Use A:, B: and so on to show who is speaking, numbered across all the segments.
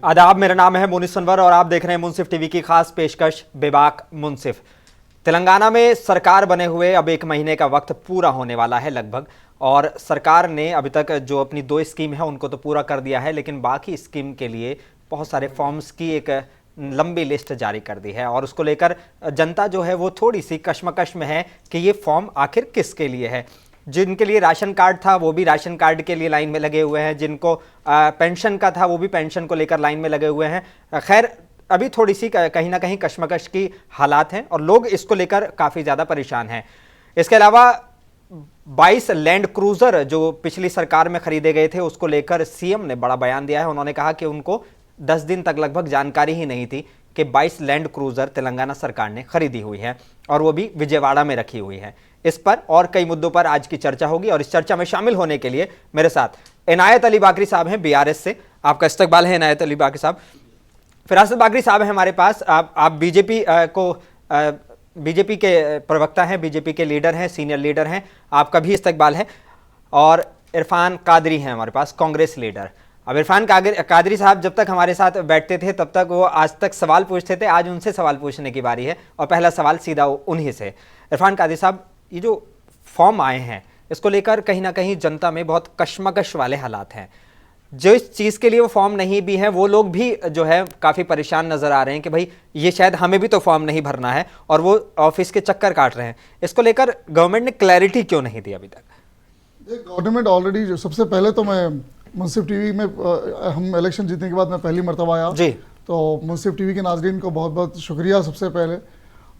A: आदाब, मेरा नाम है मुनिस सनवर और आप देख रहे हैं मुंसिफ टीवी की खास पेशकश बेबाक मुंसिफ। तेलंगाना में सरकार बने हुए अब 1 महीने का वक्त पूरा होने वाला है लगभग, और सरकार ने अभी तक जो अपनी 2 स्कीम है उनको तो पूरा कर दिया है, लेकिन बाकी स्कीम के लिए बहुत सारे फॉर्म्स की एक लंबी लिस्ट जारी कर दी है और उसको लेकर जनता जो है वो थोड़ी सी कश्मकश में है कि ये फॉर्म आखिर किसके लिए है। जिनके लिए राशन कार्ड था वो भी राशन कार्ड के लिए लाइन में लगे हुए हैं, जिनको पेंशन का था वो भी पेंशन को लेकर लाइन में लगे हुए हैं। खैर, अभी थोड़ी सी कहीं ना कहीं कश्मकश की हालात हैं और लोग इसको लेकर काफ़ी ज़्यादा परेशान हैं। इसके अलावा 22 लैंड क्रूज़र जो पिछली सरकार में खरीदे गए थे उसको लेकर सीएम ने बड़ा बयान दिया है। उन्होंने कहा कि उनको 10 दिन तक लगभग जानकारी ही नहीं थी कि 22 लैंड क्रूज़र तेलंगाना सरकार ने खरीदी हुई है और वो भी विजयवाड़ा में रखी हुई है। इस पर और कई मुद्दों पर आज की चर्चा होगी और इस चर्चा में शामिल होने के लिए मेरे साथ इनायत अली बाकरी साहब हैं बीआरएस से। आपका इस्तकबाल है इनायत अली बाकरी साहब। फिरासत बाकरी साहब हैं हमारे पास। आप बीजेपी के प्रवक्ता हैं, बीजेपी के लीडर हैं, सीनियर लीडर हैं, आपका भी इस्तकबाल है। और इरफान कादरी हैं हमारे पास, कांग्रेस लीडर। अब इरफान कादरी साहब जब तक हमारे साथ बैठते थे तब तक वो आज तक सवाल पूछते थे, आज उनसे सवाल पूछने की बारी है और पहला सवाल सीधा उन्हीं से। इरफान कादरी साहब, ये जो फॉर्म आए हैं इसको लेकर कहीं ना कहीं जनता में बहुत कश्मकश वाले हालात हैं। जो इस चीज़ के लिए वो फॉर्म नहीं भी है वो लोग भी जो है काफ़ी परेशान नज़र आ रहे हैं कि भाई ये शायद हमें भी तो फॉर्म नहीं भरना है, और वो ऑफिस के चक्कर काट रहे हैं। इसको लेकर गवर्नमेंट ने क्लैरिटी क्यों नहीं दी अभी तक?
B: गवर्नमेंट ऑलरेडी, सबसे पहले तो मैं मुंसिफ टीवी में हम इलेक्शन जीतने के बाद मैं पहली मरतबा आया
A: जी, तो
B: मुंसिफ टीवी के नाजरीन को बहुत बहुत शुक्रिया सबसे पहले।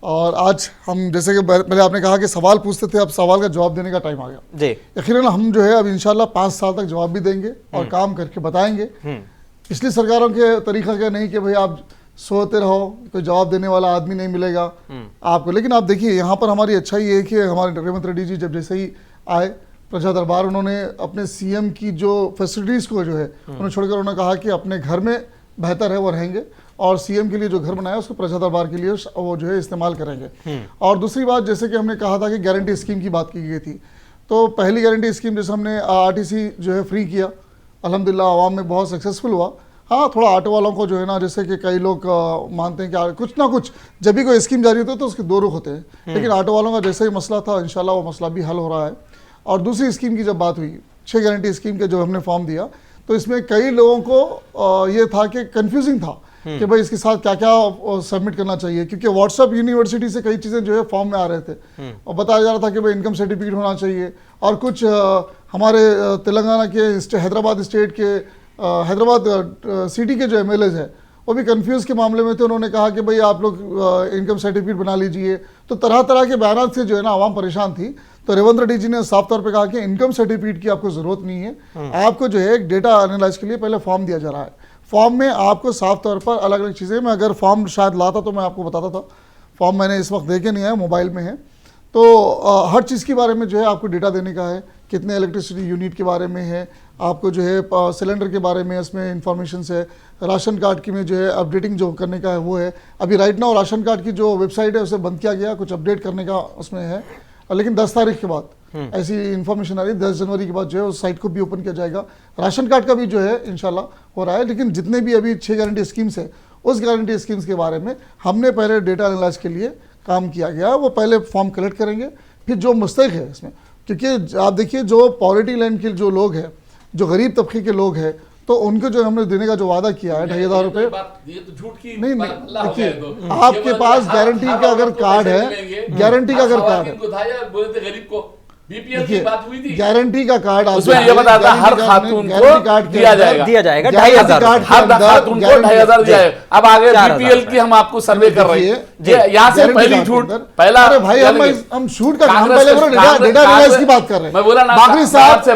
B: और आज हम जैसे कि पहले आपने कहा कि सवाल पूछते थे, अब सवाल का जवाब देने का टाइम आ गया
A: जी।
B: यकीनन हम जो है अब इंशाल्लाह 5 साल तक जवाब भी देंगे और काम करके बताएंगे। पिछली सरकारों के तरीका क्या नहीं कि भाई आप सोते रहो, कोई जवाब देने वाला आदमी नहीं मिलेगा आपको। लेकिन आप देखिए यहाँ पर हमारी अच्छाई ये है कि हमारे रेवंत रेड्डी जी जब जैसे ही आए प्रजा दरबार, उन्होंने अपने सीएम की जो फैसिलिटीज़ को जो है उन्होंने छोड़कर उन्होंने कहा कि अपने घर में बेहतर है वो रहेंगे और सीएम के लिए जो घर बनाया उसको प्रजा दरबार के लिए वो जो है इस्तेमाल करेंगे। और दूसरी बात, जैसे कि हमने कहा था कि गारंटी स्कीम की बात की गई थी, तो पहली गारंटी स्कीम जैसे हमने आरटीसी जो है फ्री किया, अल्हम्दुलिल्लाह आवाम में बहुत सक्सेसफुल हुआ। हाँ, थोड़ा ऑटो वालों को जो है ना, जैसे कि कई लोग मानते हैं कि कुछ ना कुछ जब भी कोई स्कीम जारी होती है तो उसके 2 रुख होते हैं, लेकिन ऑटो वालों का जैसे ही मसला था इंशाल्लाह वो मसला भी हल हो रहा है। और दूसरी स्कीम की जब बात हुई, 6 गारंटी स्कीम के जो हमने फॉर्म दिया, तो इसमें कई लोगों को ये था कि कंफ्यूजिंग था कि भाई इसके साथ क्या क्या सबमिट करना चाहिए, क्योंकि व्हाट्सएप यूनिवर्सिटी से कई चीज़ें जो है फॉर्म में आ रहे थे और बताया जा रहा था कि भाई इनकम सर्टिफिकेट होना चाहिए। और कुछ हमारे तेलंगाना के हैदराबाद स्टेट के हैदराबाद सिटी के जो एमएलएज है वो भी कंफ्यूज के मामले में थे। उन्होंने कहा कि भाई आप लोग इनकम सर्टिफिकेट बना लीजिए, तो तरह तरह के बयान से जो है ना आवाम परेशान थी। तो रेवंत रेड्डी जी ने साफ तौर पे कहा कि इनकम सर्टिफिकेट की आपको ज़रूरत नहीं है, आपको जो है एक डेटा एनालाइज के लिए पहले फॉर्म दिया जा रहा है। फॉर्म में आपको साफ तौर पर अलग अलग चीज़ें, मैं अगर फॉर्म शायद लाता तो मैं आपको बताता था, फॉर्म मैंने इस वक्त देखे नहीं आया, मोबाइल में है। तो हर चीज़ के बारे में जो है आपको डेटा देने का है, कितने इलेक्ट्रिसिटी यूनिट के बारे में है, आपको जो है सिलेंडर के बारे में इसमें इंफॉर्मेशन है, राशन कार्ड की में जो है अपडेटिंग जो करने का है वो है। अभी राइट नाउ राशन कार्ड की जो वेबसाइट है उसे बंद किया गया, कुछ अपडेट करने का उसमें है, लेकिन 10 तारीख के बाद ऐसी इन्फॉर्मेशन आ रही है, 10 जनवरी के बाद जो है उस साइट को भी ओपन किया जाएगा। राशन कार्ड का भी जो है इंशाल्लाह हो रहा है। लेकिन जितने भी अभी 6 गारंटी स्कीम्स है, उस गारंटी स्कीम्स के बारे में हमने पहले डेटा एनालाइज के लिए काम किया गया। वो पहले फॉर्म कलेक्ट करेंगे, फिर जो मुस्तहिक है इसमें, क्योंकि आप देखिए जो पॉवर्टी लाइन के जो लोग हैं, जो गरीब तबके के लोग हैं, तो उनको जो हमने देने का जो वादा किया है 2,500 रुपये, नहीं देखिए आपके पास गारंटी का अगर कार्ड है, गारंटी का अगर कार्ड है,
C: बीपीएल की बात हुई थी,
B: गारंटी का कार्ड
C: उसमें ये बताया हर खातून को दिया जाएगा 2,500, हर खातून को 2,500 दिया जाएगा। अब आगे बीपीएल की हम आपको सर्वे कर रहे हैं, यहाँ से पहली छूट पहला
B: भाई हम शूट का डेटा एनालाइज की बात कर रहे हैं।
C: मैं बोला ना
B: बाकरी साहब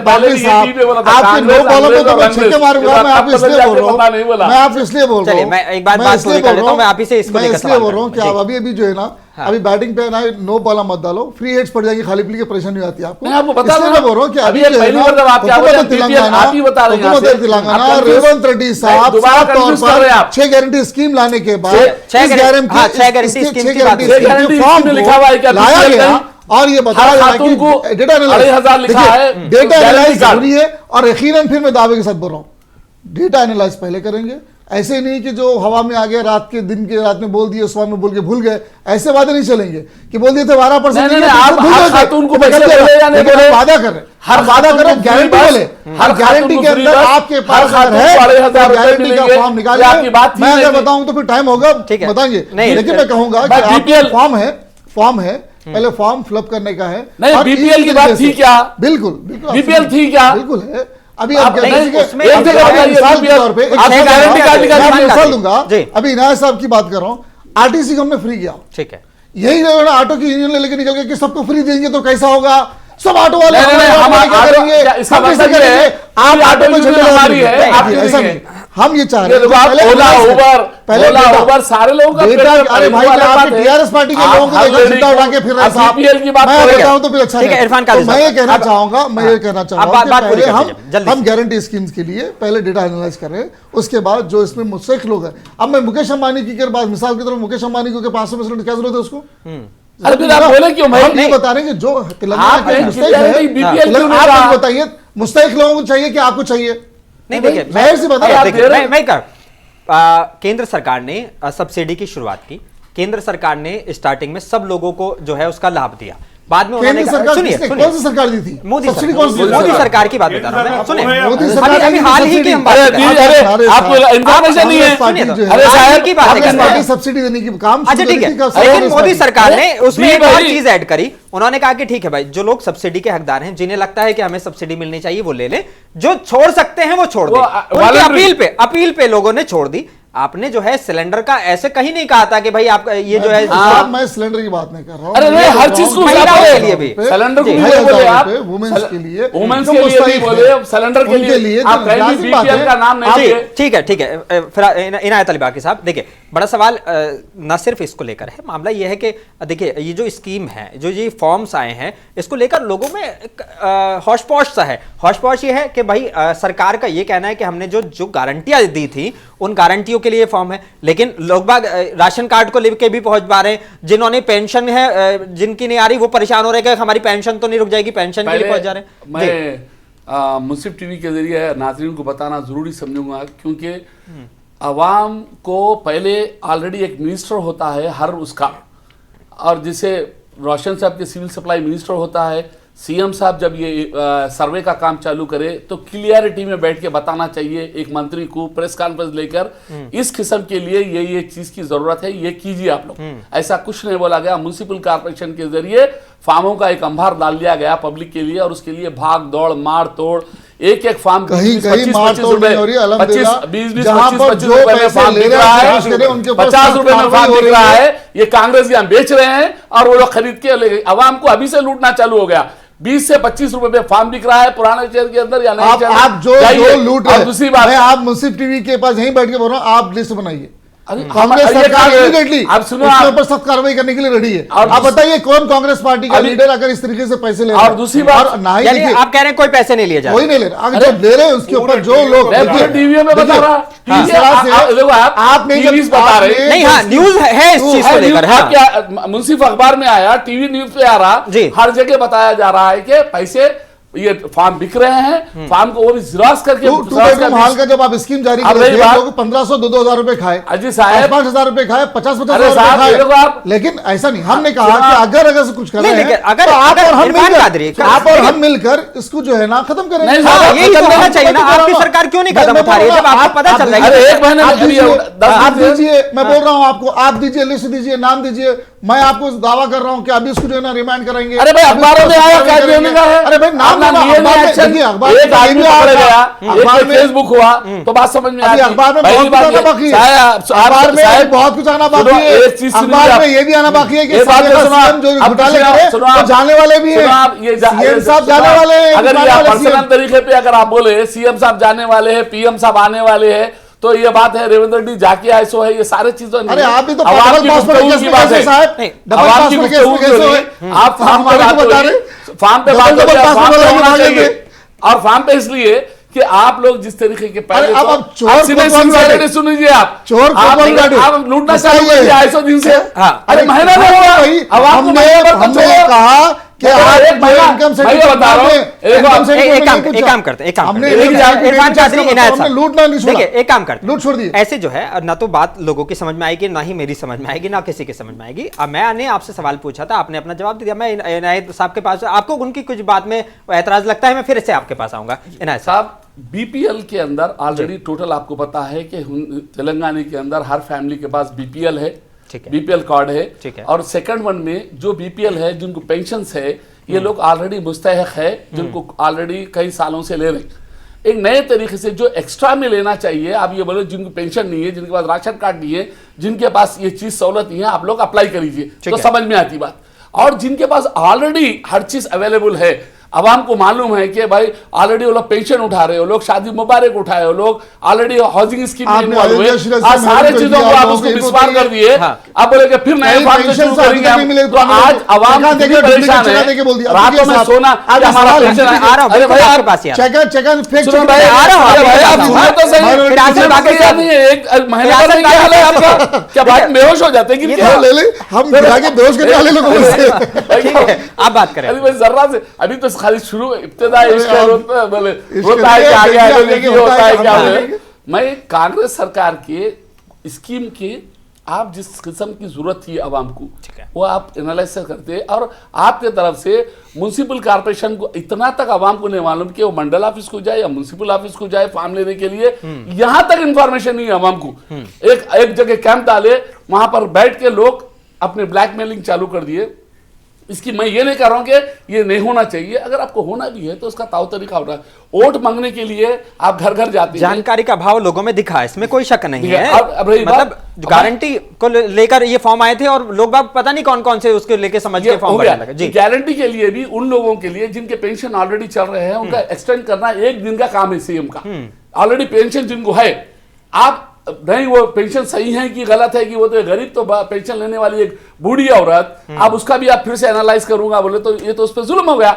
B: आपके 9 बॉलों पे तो मैं छक्के मारूंगा, मैं आपको इसलिए बोल रहा हूँ, मैं आपको इसलिए बोल रहा हूँ,
A: मैं एक बात पूरी कर लेता हूं, मैं आप ही से इसको लेकर
B: इसलिए बोल रहा हूँ कि आप अभी जो है ना अभी बैटिंग पे ना 9 बॉल मत डालो, फ्री हिट्स पड़ जाएगी, खाली पीली की परेशानी आती है आपको।
C: मैं आपको बता रहा
B: बोल रहा हूँ कि
C: अभी पहली बार जब आप क्या बोल रहे हैं, आप ही बता रहे हैं
B: तेलंगाना रेवंत रेड्डी साहब
C: दोबारा कंफ्यूज कर रहे हैं आप।
B: 6 गारंटी स्कीम लाने के बाद
A: 6 गारंटी
C: स्कीम में लिखा हुआ है क्या
B: लाया गया और ये बताया जा रहा है कि डेटा एनालाइज जरूरी है। और यकीनन फिर मैं दावे के साथ बोल रहा हूँ, डेटा एनालाइज पहले करेंगे, ऐसे नहीं कि जो हवा में आ गया रात में बोल दिए, सुबह में बोल के भूल गए, ऐसे वादे नहीं चलेंगे कि बोल दिए थे 12%
C: खातून को पैसे बोले या नहीं बोले,
B: वादा कर रहे, हर वादा कर रहे, गारंटी बोले, हर गारंटी के अंदर आपके पास है गारंटी का फॉर्म निकालिए। मैं अगर बताऊं तो फिर टाइम होगा, बताएंगे, लेकिन मैं कहूंगा कि फॉर्म है, पहले फॉर्म फिलअप करने का है।
C: नहीं, बीपीएल की बात थी क्या?
B: बिल्कुल
C: बीपीएल थी क्या?
B: बिल्कुल है। अभी
C: आप
B: गारंटी
C: कार्ड
B: दूंगा, अभी इनायत साहब की बात कर रहा हूँ, आरटीसी को हमने फ्री किया,
A: ठीक है,
B: यही ऑटो की यूनियन लेके निकल गए कि सबको फ्री देंगे तो कैसा होगा, सब ऑटो वाले
C: हम
B: करेंगे,
C: इसका मतलब ये है आप ऑटो में हमारी है,
B: ऐसा नहीं, हम ये चाह रहे हैं
C: ओला उबर सारे लोगों का
B: अरे भाई टीआरएस पार्टी के लोगों को देखो सीधा उठा के फिर
C: बीपीएल की बात
B: मैं बताऊं तो फिर अच्छा है।
A: इरफान काजी,
B: मैं ये कहना चाहूंगा पहले हम गारंटी स्कीम्स के लिए पहले डेटा एनालाइज कर रहे हैं, उसके बाद जो इसमें मुस्तैक लोग हैं, अब मैं मुकेश अंबानी की बात मिसाल की तरफ, मुकेश अंबानी को 500% क्या जरूरत है उसको?
C: अरे फिर आप बोले क्यों भाई?
B: नहीं बता रहे कि जो तेलंगाना के मुस्तैक है, आप बताइए मुस्तैक लोगों को चाहिए कि आपको चाहिए?
A: नहीं देखिए,
B: जाहिर सी बात है,
A: मैं केंद्र सरकार ने सब्सिडी की शुरुआत की, केंद्र सरकार ने स्टार्टिंग में सब लोगों को जो है उसका लाभ दिया, बाद में उन्होंने
B: सुनिए कौन सी सरकार दी थी?
A: मोदी सरकार की बात बता रहा हूं, सुनिए
B: मोदी सरकार
A: अभी हाल ही की हम बात कर रहे हैं,
C: आपको इन्फॉर्मेशन नहीं है,
A: अरे साहब की बात है,
B: सब्सिडी देने की काम,
A: अच्छा ठीक है, लेकिन मोदी सरकार ने उसमें एक और चीज ऐड करी, उन्होंने कहा कि ठीक है भाई, जो लोग सब्सिडी के हकदार हैं, जिन्हें लगता है कि हमें सब्सिडी मिलनी चाहिए वो ले लें, जो छोड़ सकते हैं वो छोड़ दें। अपील पे लोगों ने छोड़ दी। आपने जो है सिलेंडर का ऐसे कहीं नहीं कहा था कि भाई आप ये जो है,
B: मैं सिलेंडर की बात नहीं कर रहा हूं,
C: अरे नहीं, हर चीज को
A: महिलाओं के लिए भी
C: सिलेंडर को बोले आप,
B: वुमेन्स के लिए
C: भी बोले, सिलेंडर के लिए आप कहीं भी बीपीएल का नाम नहीं लिए।
A: ठीक है, फिर इनायत अली बाकी साहब, देखिए बड़ा सवाल न सिर्फ इसको लेकर है, मामला ये है कि देखिए ये जो स्कीम है, जो ये फॉर्म्स आए हैं, इसको लेकर लोगों में हौश पौश सा है। हौश पौश ये है कि भाई सरकार का ये कहना है कि हमने जो गारंटियां दी थी उन गारंटियों के लिए फॉर्म है, लेकिन लोग बाग राशन कार्ड को लेके भी पहुंच पा रहे हैं, जिन्होंने पेंशन है जिनकी नहीं आ रही वो परेशान हो रहे हैं कि हमारी पेंशन तो नहीं रुक जाएगी, पेंशन के लिए पहुंच जा रहे हैं।
C: मैं मुंसिफ टीवी के जरिए नाज़रीन को बताना जरूरी समझूंगा, क्योंकि अवाम को पहले ऑलरेडी एक मिनिस्टर होता है हर उसका, और जिसे रोशन साहब के सिविल सप्लाई मिनिस्टर होता है, सीएम साहब जब ये सर्वे का काम चालू करे तो क्लियरिटी में बैठ के बताना चाहिए एक मंत्री को, प्रेस कॉन्फ्रेंस लेकर इस किस्म के लिए ये चीज की जरूरत है, ये कीजिए आप लोग, ऐसा कुछ नहीं बोला गया। म्युनिसिपल कॉर्पोरेशन के जरिए फार्मों का एक अंबार डाल दिया गया पब्लिक के लिए, और उसके लिए भाग दौड़ मार तोड़, एक फार्म 20-25 रुपए में फार्म बिक रहा है, 50 रुपए में फार्म बिक रहा है, ये कांग्रेस यहाँ बेच रहे हैं और वो लोग खरीद के अवाम को अभी से लूटना चालू हो गया। 20 से 25 रुपए में फार्म बिक रहा है पुराने शहर के अंदर या नहीं,
B: आप जो लूट रहे हैं। दूसरी बात, मैं आप मुंसिफ टीवी के पास यहीं बैठ के बोल रहा हूं, आप लिस्ट बनाइए, कांग्रेस सरकार इमीडिएटली उसके ऊपर सख्त कार्रवाई करने के लिए रेडी है। आप बताइए कौन कांग्रेस पार्टी का लीडर अगर इस तरीके से पैसे ले रहा है?
C: और दूसरी बात,
A: आप कह रहे हैं कोई पैसे नहीं लिए जा रहे,
B: कोई नहीं ले रहा, अगर जो ले रहे हैं उसके ऊपर जो लोग
C: टीवी में बता रहा,
B: आप नहीं
C: बता रहे
A: नहीं, हाँ न्यूज है इस चीज को लेकर,
C: मुंसिफ अखबार में आया, टीवी न्यूज पे आ रहा, हर जगह बताया जा रहा है कि पैसे ये फार्म बिक रहे हैं, फार्म को वो भी जिरास करके
B: हाल का जब आप स्कीम जारी कर रहे थे, लोग 1500 2,000 रुपए खाए,
C: अजी साहब
B: 5,000 रुपए खाए, 50-50 खाए, लेकिन ऐसा नहीं, हमने कहा कि अगर से कुछ कर रहे हैं तो आप और हम मिलकर इसको जो है ना खत्म करें।
A: करना चाहिए ना, आपकी सरकार क्यों नहीं कदम उठा रही है जब आपको पता चल रहा है?
B: आप दीजिए, मैं बोल रहा हूँ आपको, आप दीजिए, लिस्ट दीजिए, नाम दीजिए, मैं आपको दावा कर रहा हूँ कि अभी इसको जो है ना रिमांड कराएंगे।
C: अरे भाई अखबारों में आया क्या देने का है?
B: अरे भाई नाम
C: फेसबुक हुआ तो बात समझ में आ गई।
B: अखबार में बहुत कुछ आना बाकी है, अखबार में बहुत कुछ आना बाकी है, अखबार में ये भी आना बाकी है कि जो घोटाले करे तो जाने वाले भी हैं, सीएम साहब जाने वाले हैं।
C: अगर पर्सनल तरीके पे अगर आप बोले सीएम साहब जाने वाले हैं, पीएम साहब आने वाले हैं, तो ये बात है रेवंत रेड्डी जाके आए सो है, ये सारे चीजें।
B: अरे आप भी तो आवाम की गुफ्तगू की बात है साहब,
C: आवाम की गुफ्तगू आप फार्म पे बात बता रहे, फार्म पे बात चाहिए, और फार्म पे इसलिए कि आप लोग जिस तरीके के पहले सुनिए, आप चोर आप लूटना चालू कर दिया 200 दिन से। अरे महीना नहीं हुआ,
B: हमने कहा कि आज
C: एक महीना
B: इनकम से
C: मैं ये बता रहा हूँ,
A: एक काम करते हैं इरफान चौधरी, इनायत साहब,
B: लूटना नहीं छोड़ा।
A: देखिए एक काम करते हैं,
B: लूट छोड़ दिए।
A: ऐसे जो है ना तो बात लोगों की समझ में आएगी, ना ही मेरी समझ में आएगी, ना किसी की समझ में आएगी। अब मैंने आपसे सवाल पूछा था, आपने अपना जवाब दिया। मैं इनायत साहब के पास, आपको उनकी कुछ बात में ऐतराज लगता है, मैं फिर से आपके पास आऊंगा। इनायत साहब,
C: बीपीएल के अंदर ऑलरेडी टोटल आपको पता है कि तेलंगाना के अंदर हर फैमिली के पास बीपीएल है,
A: ठीक है,
C: बीपीएल कार्ड है,
A: ठीक है।
C: और सेकंड वन में जो बीपीएल है, जिनको पेंशन है, ये लोग ऑलरेडी मुस्तहक है, जिनको ऑलरेडी कई सालों से ले रहे हैं। एक नए तरीके से जो एक्स्ट्रा में लेना चाहिए, आप ये बोलो जिनको पेंशन नहीं है, जिनके पास राशन कार्ड नहीं है, जिनके पास ये चीज सहूलत नहीं है, आप लोग अप्लाई करीजिए तो समझ में आती बात। और जिनके पास ऑलरेडी हर चीज अवेलेबल है, आवाम को मालूम है कि भाई ऑलरेडी वो लोग पेंशन उठा रहे हो, लोग शादी मुबारक उठाए हो, लोग ऑलरेडी हाउसिंग स्कीम में इन्वॉल्व हुए, आज सारे चीजों को आप उसको विस्तार कर दिए। आप बोले कि फिर नए फॉर्म से शुरू करेंगे हम, तो आज आवाम परेशान है, रातों में सोना आज हमारा पेंशन
A: आ रहा हूं,
C: अरे भाई आप
B: चेक फेक
C: सुनो भाई, अरे भाई आप सुनो तो सही,
A: फिर आसिफ बाकी
C: क्या नहीं है, एक महीने का नहीं, क्या हाल है आपका? क्या बात बेहोश हो जाते हैं कि क्या?
B: ले ले, हम गिरा के बेहोश करने वाले लोगों से।
A: ठीक है, आप बात करें।
C: अरे भाई जर्रा से अभी तो खाली शुरू इब्तिदा इसका होता है कि आगे आगे देखिए होता है क्या है। मैं कांग्रेस सरकार के स्कीम के आप जिस किस्म की जरूरत थी आवाम को, वो आप एनालाइज करते, और आपके तरफ से म्युनिसिपल कॉर्पोरेशन को इतना तक आवाम को नहीं मालूम कि वो मंडल ऑफिस को जाए या म्युनिसिपल ऑफिस को जाए फॉर्म लेने के लिए, यहां तक इंफॉर्मेशन नहीं है आवाम को। एक जगह कैंप डाले, वहां पर बैठ के लोग अपने ब्लैकमेलिंग चालू कर दिए। इसकी मैं ये नहीं कह रहा हूं कि ये नहीं होना चाहिए, अगर आपको होना भी है तो उसका ताऊ तरीका होना है। वोट मांगने के लिए आप घर घर जाते हैं,
A: जानकारी का अभाव लोगों में दिखा है, इसमें कोई शक नहीं है।
C: अब रही
A: मतलब गारंटी को लेकर ये फॉर्म आए थे और लोग बाग पता नहीं कौन कौन से उसके लेके समझ के फॉर्म भरने लगे। जी,
C: गारंटी के लिए भी उन लोगों के लिए जिनके पेंशन ऑलरेडी चल रहे हैं, उनका एक्सटेंड करना एक दिन का काम है सीएम का। ऑलरेडी पेंशन जिनको है, आप नहीं वो पेंशन सही है कि गलत है, कि वो तो गरीब तो पेंशन लेने वाली एक बूढ़ी औरत, आप उसका भी आप फिर से एनालाइज करूंगा बोले तो ये तो उस पर जुल्म हो गया।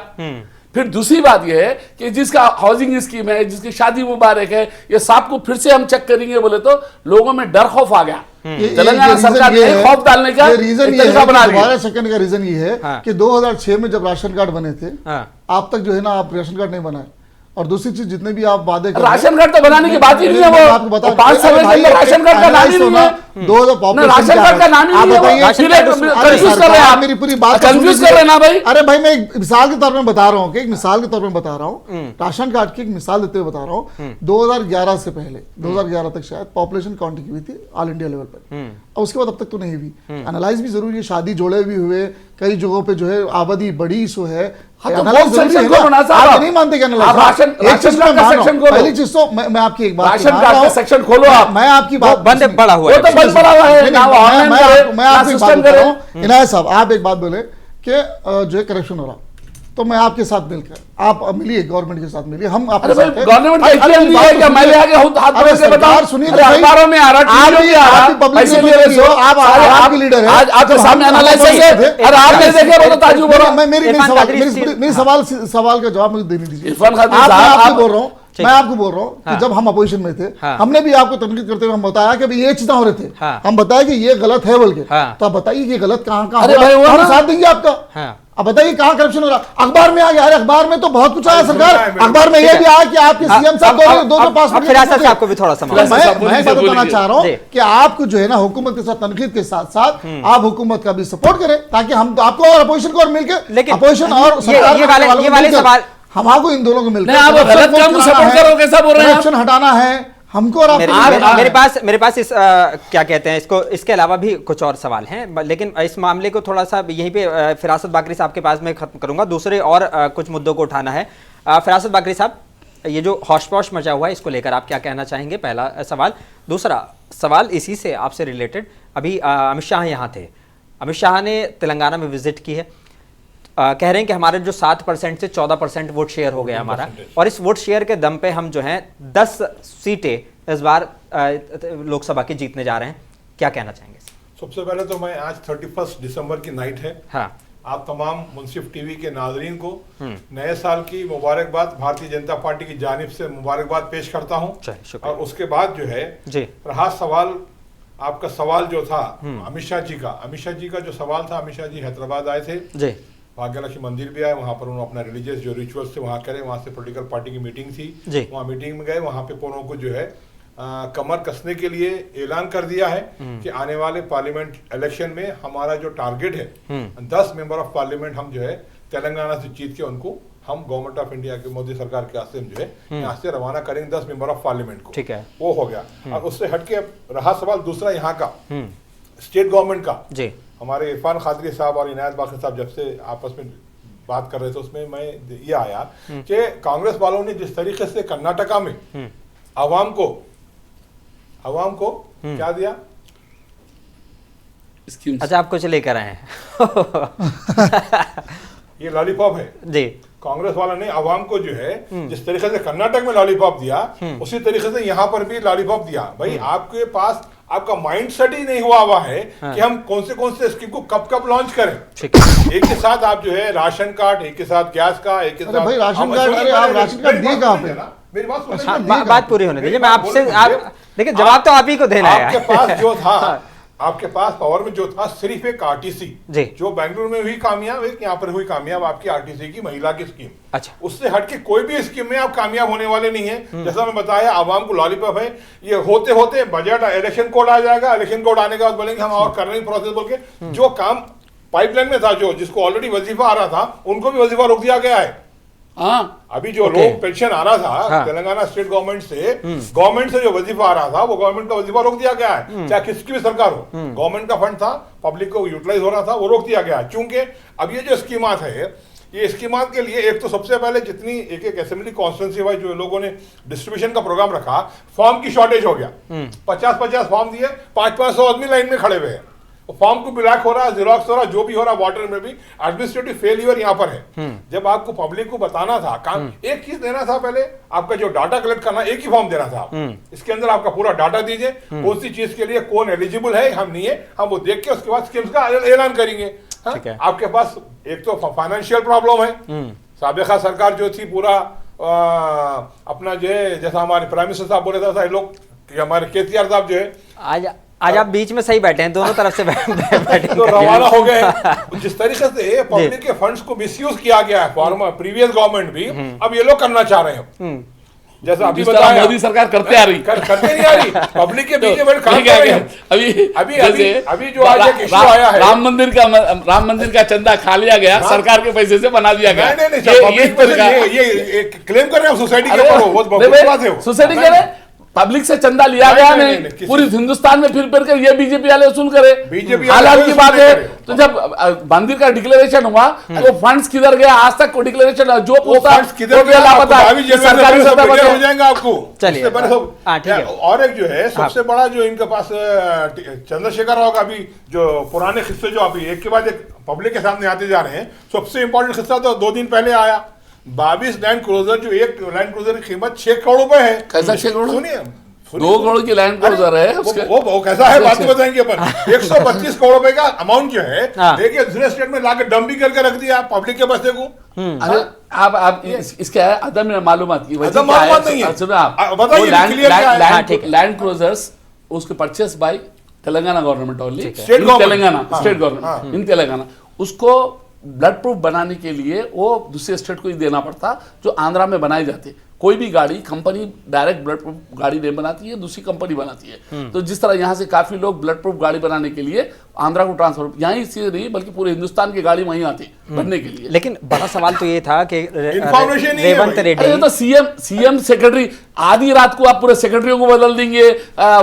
C: फिर दूसरी बात यह है कि जिसका हाउसिंग स्कीम है, जिसकी शादी मुबारक है, ये सबको फिर से हम चेक करेंगे बोले तो लोगों में डर खौफ आ गया। तेलंगाना सरकार ने खौफ डालने का तरीका बना दिया।
B: सेकंड का रीजन ये है कि 2006 में जब राशन कार्ड बने थे, आप तक जो है ना आप राशन कार्ड नहीं बनाए, और दूसरी चीज जितने भी आप वादे कर
C: राशन कार्ड तो बनाने की बात ही नहीं है, वो 5 साल के अंदर राशन कार्ड का नाम ही नहीं है।
B: 2000
C: राशन कार्ड का नाम ही नहीं है, कंफ्यूज कर रहे हैं आप,
B: मेरी पूरी बात
C: कंफ्यूज कर रहे हैं ना भाई।
B: अरे भाई मैं एक मिसाल के तौर पर बता रहा हूँ, एक मिसाल के तौर पर बता रहा हूँ, राशन कार्ड की एक मिसाल देते हुए बता रहा हूँ। 2011 से पहले 2011 तक शायद पॉपुलेशन काउंटिंग हुई थी ऑल इंडिया लेवल पर, और उसके बाद अब तक तो नहीं हुई। एनालाइज भी जरूरी है, शादी जोड़े भी हुए, कई जगहों पे जो है आबादी बड़ी सो है, नहीं मानते क्या पहली चीज तो मैं आपकी एक बात
C: राशन कार्ड का सेक्शन खोलो, आप
B: मैं आपकी बात
A: बंद पड़ा हुआ है,
C: वो तो बंद पड़ा हुआ है ना,
B: मैं आपकी बात कर रहा हूँ। इनायत साहब आप एक बात बोले कि जो है करप्शन हो रहा, तो मैं आपके साथ मिलकर आप मिलिए, गवर्नमेंट के साथ मिलिए, हम आपके साथ हैं।
C: गवर्नमेंट क्या मैं ले आके हाथ धो के बताओ,
B: सुनिए,
C: अखबारों में आ रहा,
B: पैसे मेरे जो आप आपके लीडर हैं,
C: आज आपके सामने एनालाइज है, अरे आपने देखे वो तो ताजू बोल रहा हूं।
B: मैं मेरी सवाल का जवाब मुझे देने दीजिए।
C: इरफान खातिर
B: आपको
C: साहब
B: बोल रहा हूँ, मैं आपको बोल रहा हूँ कि जब हम अपोजिशन में थे, हमने भी आपको तनकीद करते हुए हम बताया कि ये चीजें हो रहे थे, हम बताया कि ये गलत है बोल के, तो आप बताइए कि गलत कहाँ कहाँ हो रहा है, हम साथ देंगे आपका। अब बताइए कहाँ करप्शन हो रहा। अखबार में आ गया, अरे अखबार में तो बहुत कुछ आया सरकार, अखबार में ये भी आया कि आपके सीएम साहब दो पासपोर्ट।
A: फिरासत साहब को भी थोड़ा समय,
B: मैं बताना चाह रहा हूँ कि आपको जो है ना हुकूमत के साथ तनकीद के साथ साथ आप हुकूमत का भी सपोर्ट करें, ताकि हम आपको और अपोजिशन को और मिलकर, अपोजिजिशन और
A: ये वाले सवाल
B: हम आपको इन दोनों को मिलकर
C: करप्शन
B: हटाना है हमको। और
A: मेरे पास इस क्या कहते हैं इसको, इसके अलावा भी कुछ और सवाल हैं, लेकिन इस मामले को थोड़ा सा यहीं पे फिरासत बाकरी साहब के पास में खत्म करूंगा, दूसरे और कुछ मुद्दों को उठाना है। फिरासत बाकरी साहब, ये जो हौश पौश मचा हुआ है, इसको लेकर आप क्या कहना चाहेंगे, पहला सवाल। दूसरा सवाल इसी से आपसे रिलेटेड, अभी अमित शाह यहाँ थे, अमित शाह ने तेलंगाना में विजिट की है, कह रहे हैं कि हमारे जो 7% से 14% वोट शेयर हो गया हमारा, और इस वोट शेयर के दम पे हम जो हैं 10 सीटें इस बार लोकसभा की जीतने जा रहे हैं, क्या कहना चाहेंगे?
D: सबसे पहले तो मैं आज 31 दिसंबर की नाइट है,
A: हाँ,
D: आप तमाम मुंसिफ टीवी के नाजरीन को नए साल की मुबारकबाद भारतीय जनता पार्टी की जानिब से मुबारकबाद पेश करता हूँ। और उसके बाद जो है रहा सवाल, आपका सवाल जो था अमित शाह जी का जो सवाल था, अमित शाह जी हैदराबाद आए थे, भाग्यलक्ष्मी मंदिर भी आए, वहाँ पर उन्होंने अपना रिलीजियस जो रिचुअल्स थे वहाँ करे, वहाँ से पॉलिटिकल पार्टी की मीटिंग थी, वहाँ मीटिंग में गए, वहाँ पे पूर्णों को जो है कमर कसने के लिए ऐलान कर दिया है कि आने वाले पार्लियामेंट इलेक्शन में हमारा जो टारगेट है 10 मेंबर ऑफ पार्लियामेंट हम जो है तेलंगाना से जीत के उनको हम गवर्नमेंट ऑफ इंडिया के मोदी सरकार के हाथ से जो है यहाँ से रवाना करेंगे 10 मेंबर ऑफ पार्लियामेंट को।
A: ठीक है,
D: वो हो गया। और उससे हटके रहा सवाल दूसरा यहाँ का स्टेट गवर्नमेंट का।
A: जी,
D: हमारे इरफान खादरी साहब और इनायत बाखर साहब जब से आपस में बात कर रहे थे उसमें मैं ये आया कि कांग्रेस वालों ने जिस तरीके से कर्नाटका में आवाम को क्या दिया,
A: अच्छा आप कुछ लेकर आए हैं
D: ये लॉलीपॉप है
A: जी।
D: कांग्रेस वालों ने आवाम को जो है जिस तरीके से कर्नाटक में लॉलीपॉप दिया उसी तरीके से यहाँ पर भी लॉलीपॉप दिया। भाई आपके पास आपका माइंड सेट ही नहीं हुआ है कि हम कौन से स्कीम को कब लॉन्च करें। एक के साथ आप जो है राशन कार्ड, एक के साथ गैस का, एक के साथ
B: भाई राशन कार्ड, अरे आप राशन कार्ड दिए कहाँ पे?
D: मेरी बात सुनिए,
A: बात पूरी होने दीजिए, मैं आपसे देखिए जवाब तो आप ही को देना है।
D: आपके पास जो था आपके पास पावर में जो था सिर्फ एक आरटीसी जो बेंगलुरु में हुई कामयाब, एक यहाँ पर हुई कामयाब आपकी आरटीसी की महिला की स्कीम।
A: अच्छा,
D: उससे हटके कोई भी स्कीम में आप कामयाब होने वाले नहीं है। जैसा मैं बताया आवाम को लॉलीपॉप है, ये होते होते बजट इलेक्शन कोड आ जाएगा, इलेक्शन कोड आने के बाद बोलेंगे हम और कर रहे हैं प्रोसेस बोल के। जो काम पाइपलाइन में था, जो जिसको ऑलरेडी वजीफा आ रहा था उनको भी वजीफा रोक दिया गया है। अभी जो लोग पेंशन आ रहा था तेलंगाना स्टेट गवर्नमेंट से जो वजीफा आ रहा था वो गवर्नमेंट का वजीफा रोक दिया गया है, चाहे किसकी भी सरकार हो। गवर्नमेंट का फंड था, पब्लिक को यूटिलाइज हो रहा था, वो रोक दिया गया है। क्योंकि अब ये जो स्कीमात है, ये स्कीमात के लिए एक तो सबसे पहले जितनी एक असेंबली कॉन्स्टिट्यूंसी वाइज जो लोगों ने डिस्ट्रीब्यूशन का प्रोग्राम रखा, फॉर्म की शॉर्टेज हो गया। 50-50 फॉर्म दिए, 500-500 आदमी लाइन में खड़े हुए हैं, फॉर्म को ब्लैक हो रहा है, जिरोक्स हो रहा है, जो भी हो रहा है, वाटर में भी एडमिनिस्ट्रेटिव फेलियर यहाँ पर है। जब आपको पब्लिक को बताना था, काम एक चीज देना था, पहले आपका जो डाटा कलेक्ट करना, एक ही फॉर्म देना था। इसके अंदर आपका पूरा डाटा दीजिए, कौन सी चीज के लिए कौन एलिजिबल है, हम नहीं है, हम वो देख के उसके बाद स्कीम्स का ऐलान करेंगे। आपके पास एक तो फाइनेंशियल प्रॉब्लम है, साबिका सरकार जो थी पूरा अपना जो है, जैसा हमारे प्राइम मिनिस्टर साहब बोले था लोग, हमारे केसीआर साहब जो है
A: आज आप बीच में सही बैठे हैं, दोनों तरफ से बैठे
D: तो रवाना हो गए। जिस तरीके से पब्लिक के फंड्स को मिसयूज किया गया है फॉर्मर प्रीवियस गवर्नमेंट भी, अब ये लोग करना चाह रहे हैं। जैसा अभी बताया
C: मोदी सरकार करते आ रही,
D: करते नहीं आ रही, पब्लिक के बीच में काम कर रहे हैं। अभी जो आज एक इशू आया है,
C: राम मंदिर का चंदा खा लिया गया, सरकार के पैसे से बना दिया गया।
D: ये क्लेम कर रहे हैं सोसाइटी के ऊपर,
C: सोसाइटी कह रहे पब्लिक से चंदा लिया गया नहीं, पूरी हिंदुस्तान में फिर कर ये बीजेपी वाले वसूल करे।
D: बीजेपी
C: हालात की बात है। तो जब मंदिर का डिक्लेरेशन हुआ तो फंड्स किधर गया, आज तक कोई डिक्लेरेशन जो
D: सरकारी सतह पर हो जाएगा आपको।
A: चलिए,
D: और एक जो है सबसे बड़ा जो इनके पास चंद्रशेखर राव का भी जो पुराने किस्से जो अभी एक के बाद एक पब्लिक के सामने आते जा रहे हैं, सबसे इंपॉर्टेंट किस्सा तो 2 दिन पहले आया। 22 लैंड क्रूजर, जो एक लैंड क्रूजर की कीमत 6 करोड़ रुपए है।
C: कैसा 6 करोड़?
D: सुनिए,
C: 2 करोड़ की लैंड क्रूजर है
D: वो कैसा है, बात बताएंगे अपन। 125 करोड़ रुपए का अमाउंट जो है, देखिए दूसरे स्टेट में लाकर डंप भी करके रख दिया पब्लिक के पैसे को।
C: अरे आप इसके अदम मालूमात की
D: वजह नहीं है,
C: बताइए। लैंड क्रूजर्स उसके purchase by Telangana government only, state government in Telangana. उसको ब्लड प्रूफ बनाने के लिए वो दूसरे स्टेट को ही देना पड़ता, जो आंध्रा में बनाई जाती। कोई भी गाड़ी कंपनी डायरेक्ट ब्लड प्रूफ गाड़ी नहीं बनाती है, दूसरी कंपनी बनाती है। तो जिस तरह यहाँ से काफी लोग ब्लड प्रूफ गाड़ी बनाने के लिए आंध्रा को ट्रांसफर, यहाँ इसलिए नहीं बल्कि पूरे हिंदुस्तान की गाड़ी वहीं आती बनने के लिए।
A: लेकिन बड़ा सवाल तो ये था कि
D: रेवंत
C: रेड्डी तो सीएम सेक्रेटरी, आधी रात को आप पूरे सेक्रेटरियों को बदल देंगे,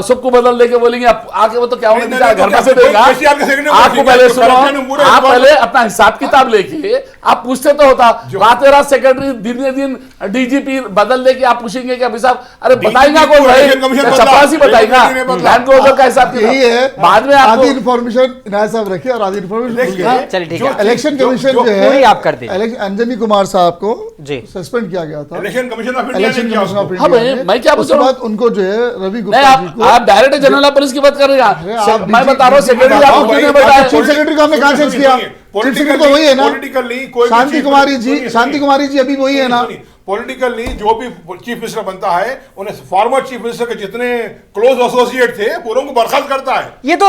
C: सबको बदल देके बोलेंगे आके वो तो क्या होने घर में से देगा। आपको पहले सुनो, आप पहले अपना हिसाब किताब लेके आप पूछते तो होता। रात सेक्रेटरी दिन डीजीपी बदल देके आप पूछेंगे कि अभी साहब, अरे बताएगा कौन भाई, चपरासी बताएगा लैंड क्रूजर का हिसाब किताब। बाद में
B: आधी इन्फॉर्मेशन इनायत साहब रखे और आधी इन्फॉर्मेशन
A: चलिए ठीक है।
B: इलेक्शन कमीशन जो है
A: आप कर दीजिए,
B: अंजनी कुमार साहब को
A: जी
B: सस्पेंड किया गया था
D: इलेक्शन कमीशन ऑफ इंडिया।
C: मैं क्या पूछ रहा हूँ,
B: उनको जो है रवि गुप्ता जी को,
C: आप डायरेक्टर जनरल ऑफ पुलिस की बात कर रहे हैं, मैं बता रहा हूँ सेक्रेटरी आपको क्यों नहीं बताया?
B: चीफ सेक्रेटरी को हमने कहां चेंज किया? चीफ सेक्रेटरी तो वही है ना, शांति कुमारी जी अभी वही है ना।
D: पॉलिटिकली जो भी चीफ मिनिस्टर बनता है उन्हें फॉर्मर चीफ मिनिस्टर के जितने क्लोज एसोसिएट थे पूरे को बर्खास्त करता है।
A: ये तो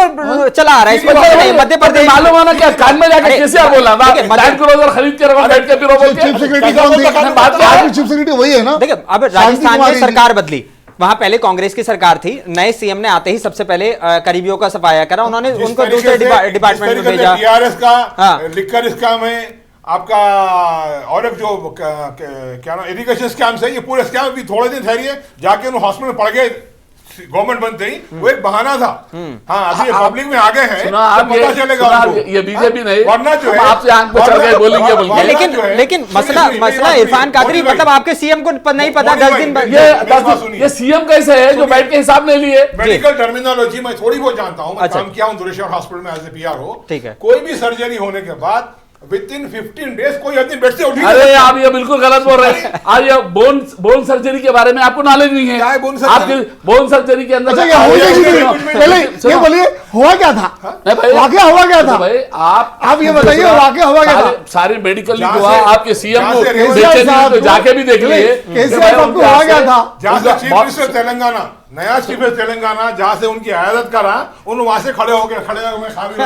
A: चला आ रहा है इस वक्त नहीं, मध्य प्रदेश
C: मालूम होना क्या कान में जाके कैसे बोला बैंक रोजगार खरीद के रखो बैठ के फिर बोल के
B: चीफ सेक्रेटरी कौन थी?
C: बात क्या है?
B: चीफ सेक्रेटरी वही है ना।
A: देखिए अब राजस्थान में सरकार बदली, वहां पहले कांग्रेस की सरकार थी, नए सीएम ने आते ही सबसे पहले करीबियों का सफाया करा, उन्होंने उनको दूसरे डिपार्टमेंट में भेजा।
D: टीआरएस का लिकर स्कैम है आपका, और एक जो क्या नाम इरिगेशन स्कैम है, ये पूरे स्कैम भी थोड़े दिन ठहरिए जाके उन्हें हॉस्पिटल पड़ गए गवर्नमेंट बनते ही, वो एक बहाना था। हाँ अभी ये पब्लिक में आ गए हैं तो पता चलेगा
C: ये बीजेपी नहीं
D: वरना जो है
C: आपसे आंख पे चढ़ गए बोलेंगे बोल के।
A: लेकिन मसला इरफान कादरी, मतलब आपके सीएम को नहीं पता 10 दिन
C: ये सीएम कैसे है जो बैठ के हिसाब नहीं लिए?
D: मेडिकल टर्मिनोलॉजी मैं थोड़ी बहुत जानता हूँ, मैं काम किया हूँ दुरेश्वर हॉस्पिटल में एज ए पीआर हो।
A: ठीक है।
D: कोई भी सर्जरी होने के बाद विदिन 15 डेज कोई आदमी बेड से उठ नहीं
C: अरे
D: सकता।
C: आप ये बिल्कुल गलत बोल रहे हैं। आज ये बोन सर्जरी के बारे में आपको नॉलेज नहीं है।
D: क्या है bone surgery?
C: आपके बोन सर्जरी के अंदर
B: अच्छा ये हुई क्या चीज़? पहले ये बोलिए हुआ क्या था?
C: नहीं भाई,
B: वाकया हुआ क्या था?
C: भाई आप
B: ये बताइए वाकया हुआ क्या था?
C: सारे मेडिकल
D: जहाँ
C: हुआ
D: से-
C: आपके सीएम
D: जहाँ
C: को
D: से
B: केसीआर साहब को-
C: जाके भी देख लिए।
B: केसीआर साहब को हुआ क्या था?
D: जहाँ से चीफ मिनिस्टर तेलंगाना, नया चीफ मिनिस्टर तेलंगाना, जहाँ से उनकी आयादत करा, उन वहां से खड़े हो गए शामिल हो गए। शामिल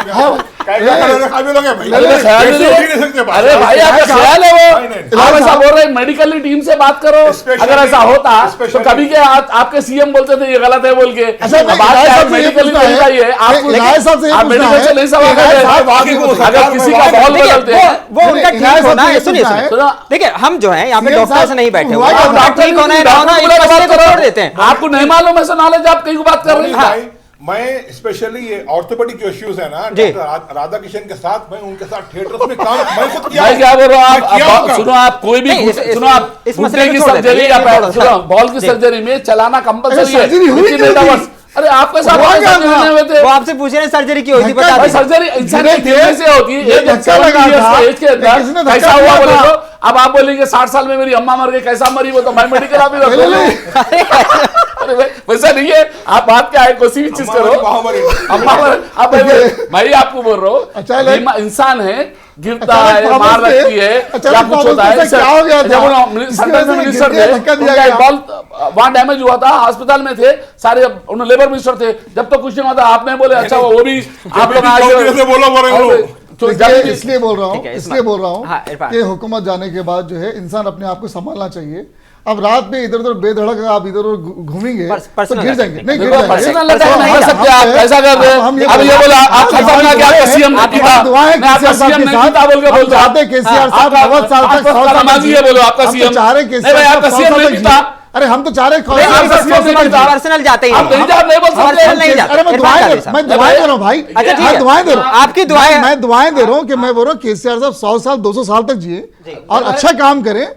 D: हो गए भाई।
C: अरे ख्याल
D: ऐसे
C: नहीं
D: उठ ही नहीं सकते बात।
C: अरे भाई आपका ख्याल है वो,
D: नहीं, नहीं।
C: आप ऐसा बोल रहे हैं मेडिकल टीम से बात करो। अगर ऐसा होता तो
D: Especially-
C: कभी के आपके सीएम बोलते थे ये गलत है बोल के।
B: अच्छा,
C: अब बात क्या है, मेडिकल टीम का ही है। आप
B: इनायत साहब से ये
C: आप
B: पूछना
C: मेडिकल से
B: है
C: नहीं सवाल
B: कि इनायत
C: करते
B: साहब
C: हैं।
B: आगे को
C: अगर किसी का
D: सरकार
C: बॉल
D: में
C: बदलते हैं
A: वो उनका
B: नहीं,
A: ठीक होना है।
B: नहीं,
A: सुनिए
B: नहीं,
A: सुनिए, देखिए हम जो है यहाँ पे
B: सीएम
A: डॉक्टर
B: साहब
A: से नहीं बैठे
B: हुआ
A: हुए,
B: क्या?
A: आप ठीक होना है ना होना, इस मसले को छोड़ देते हैं।
C: आपको नहीं मालूम ऐसा नॉलेज, आप कहीं को बात कर रहे हैं।
D: भाई, मैं स्पेशली ये ऑर्थोपेडिक जो इश्यूज है ना
A: जी।
D: डॉक्टर राधा किशन के साथ, मैं उनके साथ थिएटर्स में काम मैं खुद किया।
C: मैं क्या बोल रहा हूँ,
D: मैं किया
C: आप
D: हूँ
C: सुनो, आप कोई भी
A: नहीं,
C: सुनो, आप
A: इस मसले
C: घुटने
A: को
C: की
A: छोड़ देते हैं,
C: सर्जरी
A: ये
C: या
A: थोड़ा सा-
C: सुनो बॉल की
A: जी।
C: सर्जरी में चलाना कंपलसरी है
B: सर्जरी हुई
C: within
B: क्यों
C: 8
B: थी?
C: hours। अरे आपके साथ
B: हुआ क्या
C: सर्जरी
B: था?
C: नहीं हुए थे।
A: वो आपसे पूछ रहे हैं सर्जरी की हुई थी, बता
C: भाई
A: दीजिए।
C: सर्जरी इंसान के
B: गिरे
C: गिरने
B: थे,
C: से होती है।
B: ये
C: एक
B: धक्का लगा
C: 70
B: था,
C: years के अंदर
B: किसी ने धक्का
C: कैसा हुआ
B: दिया
C: बोले
B: था।
C: तो अब आप बोलेंगे 60 साल में मेरी अम्मा मर गई, कैसा मरी वो तो मैं मेडिकल ऑफिसर
B: नहीं,
C: बोलूं। अरे भाई वैसा नहीं है, आप बात क्या है कोई भी चीज करो। अम्मा अब मैं ही आपको बोल रहा हूँ, इंसान है गिरता है, मार लगती है, क्या कुछ होता है।
B: क्या हो गया था?
C: जब वो सेंट्रल मिनिस्टर थे, उनका एक बॉल वहां डैमेज हुआ था, अस्पताल में थे सारे, उन्होंने लेबर मिनिस्टर थे, जब तक कुछ नहीं हुआ था आपने बोले अच्छा वो भी आप लोग
B: इसलिए बोल रहा हूँ,
A: ठीक है,
B: इसलिए बोल रहा
A: हाँ,
B: हूँ
A: इरफान।
B: कि हुकूमत जाने के बाद जो है इंसान अपने आप को संभालना चाहिए। अब रात में इधर उधर बेधड़क आप इधर उधर घूमेंगे तो
A: पर्सनल
B: गिर जाएंगे, नहीं गिर जाएंगे।
C: पर्सनल अटैक नहीं कर सकते आप, ऐसा कर रहे
B: हम
C: हैं। अब ये बोला आप खतरनाक है, आपका सीएम नहीं जीता,
B: दुआएं
C: मैं आपका सीएम नहीं जीता बोल के बोल रहा
B: चाहते केसीआर साहब 90 साल तक 100 साल तक
C: ये बोलो आपका
B: हम तो
C: सीएम
B: चाह रहे
C: नहीं भाई आपका सीएम नहीं जीता।
B: अरे हम तो चाह रहे
A: पर्सनल जाते ही
C: आप नहीं जा, नहीं बोल सकते।
A: पर्सनल नहीं जाते।
B: अरे मैं दुआएं दे रहा हूँ भाई,
A: अच्छा, ठीक
B: मैं
A: है।
B: दुआएं दे रहा हूँ,
A: आपकी दुआएं-
B: मैं दुआएं दे रहा हूँ कि मैं बोल रहा हूँ केसीआर साहब 100 साल 200 साल तक जिए और अच्छा काम करें,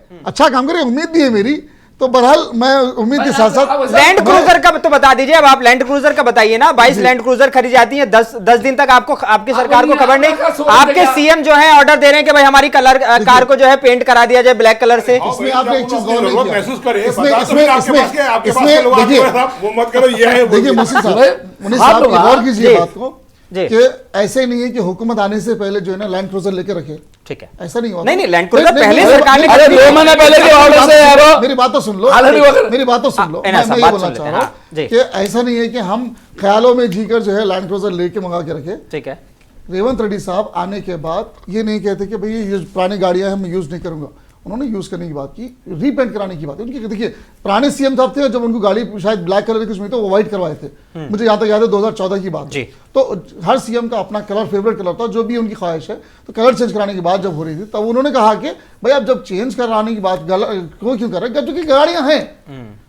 B: उम्मीद भी है मेरी। तो बहरहाल मैं उम्मीद के साथ साथ
A: लैंड क्रूजर का तो बता दीजिए, अब आप लैंड क्रूजर का बताइए ना। 22 लैंड क्रूजर खरीदी जाती है, 10 दिन तक आपको आपकी सरकार को खबर नहीं। आपके सीएम जो है ऑर्डर दे रहे हैं कि भाई हमारी कलर कार को जो है पेंट करा दिया जाए ब्लैक कलर से।
B: इसमें आपने एक चीज गौर नहीं किया।
D: महसूस करें,
B: देखिए मुंशी साहब गौर कीजिए बात को कि ऐसे नहीं है कि हुकूमत आने से पहले जो है ना लैंड क्रूजर लेके रखे,
A: ठीक है,
B: ऐसा नहीं हुआ।
A: नहीं लैंड क्रूजर पहले सरकार ने
C: अरे 2 महीने पहले के ऑर्डर से यार
B: मेरी बात तो सुन लो, मेरी बात तो सुन लो। मैं ये बोलना चाह रहा हूँ कि ऐसा नहीं है कि हम ख्यालों में जीकर जो है लैंड क्रूजर लेके मंगा के रखे।
A: ठीक है,
B: रेवंत रेड्डी साहब आने के बाद ये नहीं कहते कि भाई ये पुरानी गाड़ियां हैं मैं यूज नहीं करूंगा, उन्होंने यूज करने की बात की, रीपेंट कराने की बात। उनकी देखिए पुराने सीएम साहब थे, जब उनको गाड़ी शायद ब्लैक कलर की कुछ नहीं तो वो व्हाइट करवाए थे, मुझे यहाँ तक याद है 2014 की बात। तो हर सीएम का अपना कलर फेवरेट कलर था, जो भी उनकी ख्वाहिश है। तो कलर चेंज कराने की बात जब हो रही थी तब उन्होंने कहा कि भाई आप जब चेंज कराने की बात क्यों कर रहे हैं, क्योंकि गाड़ियां हैं।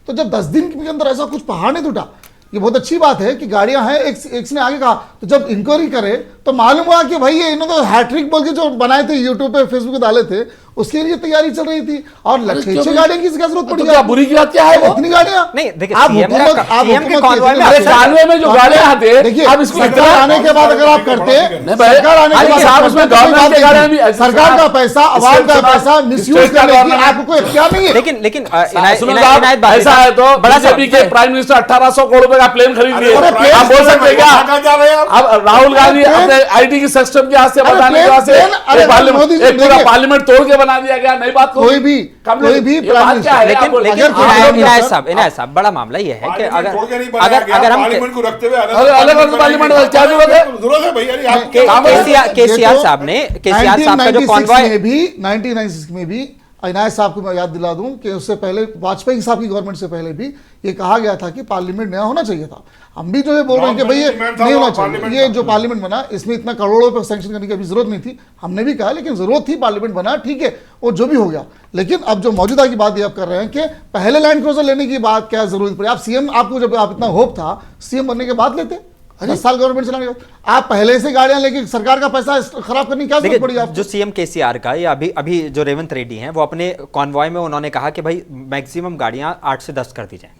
B: तो जब 10 दिन के अंदर ऐसा कुछ पहाड़ नहीं टूटा, ये बहुत अच्छी बात है कि गाड़ियां हैं। एक ने आगे कहा, तो जब इंक्वायरी करे तो मालूम हुआ कि भाई ये इन्होंने तो हैट्रिक बोल के जो बनाए थे यूट्यूब पे फेसबुक पे डाले थे, उसके लिए तैयारी चल रही थी। और छह गाड़ियां की जरूरत पड़ी,
C: क्या बुरी की बात क्या है वो?
B: इतनी गाड़ियां
A: नहीं देखिए
B: आप
A: सीएम के कॉन्वॉय में
C: अरे कानवे में जो गाड़ियां आते
B: देखिए
C: अब इसको
B: सरकार आने के बाद अगर आप करते, सरकार आने के बाद
C: साहब उसमें गवर्नमेंट की गाड़ियां भी,
B: सरकार का पैसा, अवाम का पैसा मिसयूज करने की आपको कोई इख्तियार नहीं है।
A: लेकिन
C: ऐसा है तो बीजेपी के प्राइम मिनिस्टर 1800 करोड़ रुपए का प्लेन खरीद लिए, आप बोल सकते हैं क्या? अब राहुल गांधी अपने आईटी की सिस्टम के हाथ से
B: अरे
C: बताने के
B: प्लेन-
C: हाथ से
B: प्लेन- अरे मोदी जी,
C: एक पूरा
B: देखिए।
C: पार्लियामेंट तोड़ के बना दिया गया, नई बात
B: कोई भी
C: प्राइम
B: प्राइम
C: मिनिस्टर
A: लेकिन
B: अगर
A: लेकिन
B: कोई
A: इनायत साहब बड़ा मामला ये है कि
D: पार्लियामेंट तोड़ के नहीं बनाया
A: अगर
D: गया,
A: अगर हम
D: पार्लियामेंट को रखते हुए
C: अलग पार्लियामेंट में क्या जरूरत है?
D: जरूरत है भैया, आप
A: केसीआर साहब ने केसीआर साहब का जो
B: 1996
A: कॉन्वॉय
B: में भी 1996 में भी इनायत साहब को मैं याद दिला दूं कि उससे पहले वाजपेयी साहब की गवर्नमेंट से पहले भी ये कहा गया था कि पार्लियामेंट नया होना चाहिए था। हम भी जो है बोल रहे हैं कि भाई ये नहीं होना चाहिए, ये जो पार्लियामेंट बना इसमें इतना करोड़ों रुपए सैंक्शन करने की अभी जरूरत नहीं थी, हमने भी कहा, लेकिन जरूरत थी, पार्लियामेंट बना, ठीक है, वो जो भी हो गया। लेकिन अब जो मौजूदा की बात ये आप कर रहे हैं कि पहले लैंड क्रूजर लेने की बात क्या जरूरत पड़ी? आप सीएम, आपको जब आप इतना होप था सीएम बनने के बाद लेते, 10 साल गवर्नमेंट चलाने के बाद आप पहले से गाड़ियां लेके सरकार का पैसा खराब करने की क्या जरूरत पड़ी? आप
A: जो सीएम केसीआर का या अभी जो रेवंत रेड्डी हैं वो अपने कॉन्वॉय में उन्होंने कहा कि भाई मैक्सिमम गाड़ियां 8 से 10 कर दी जाएं,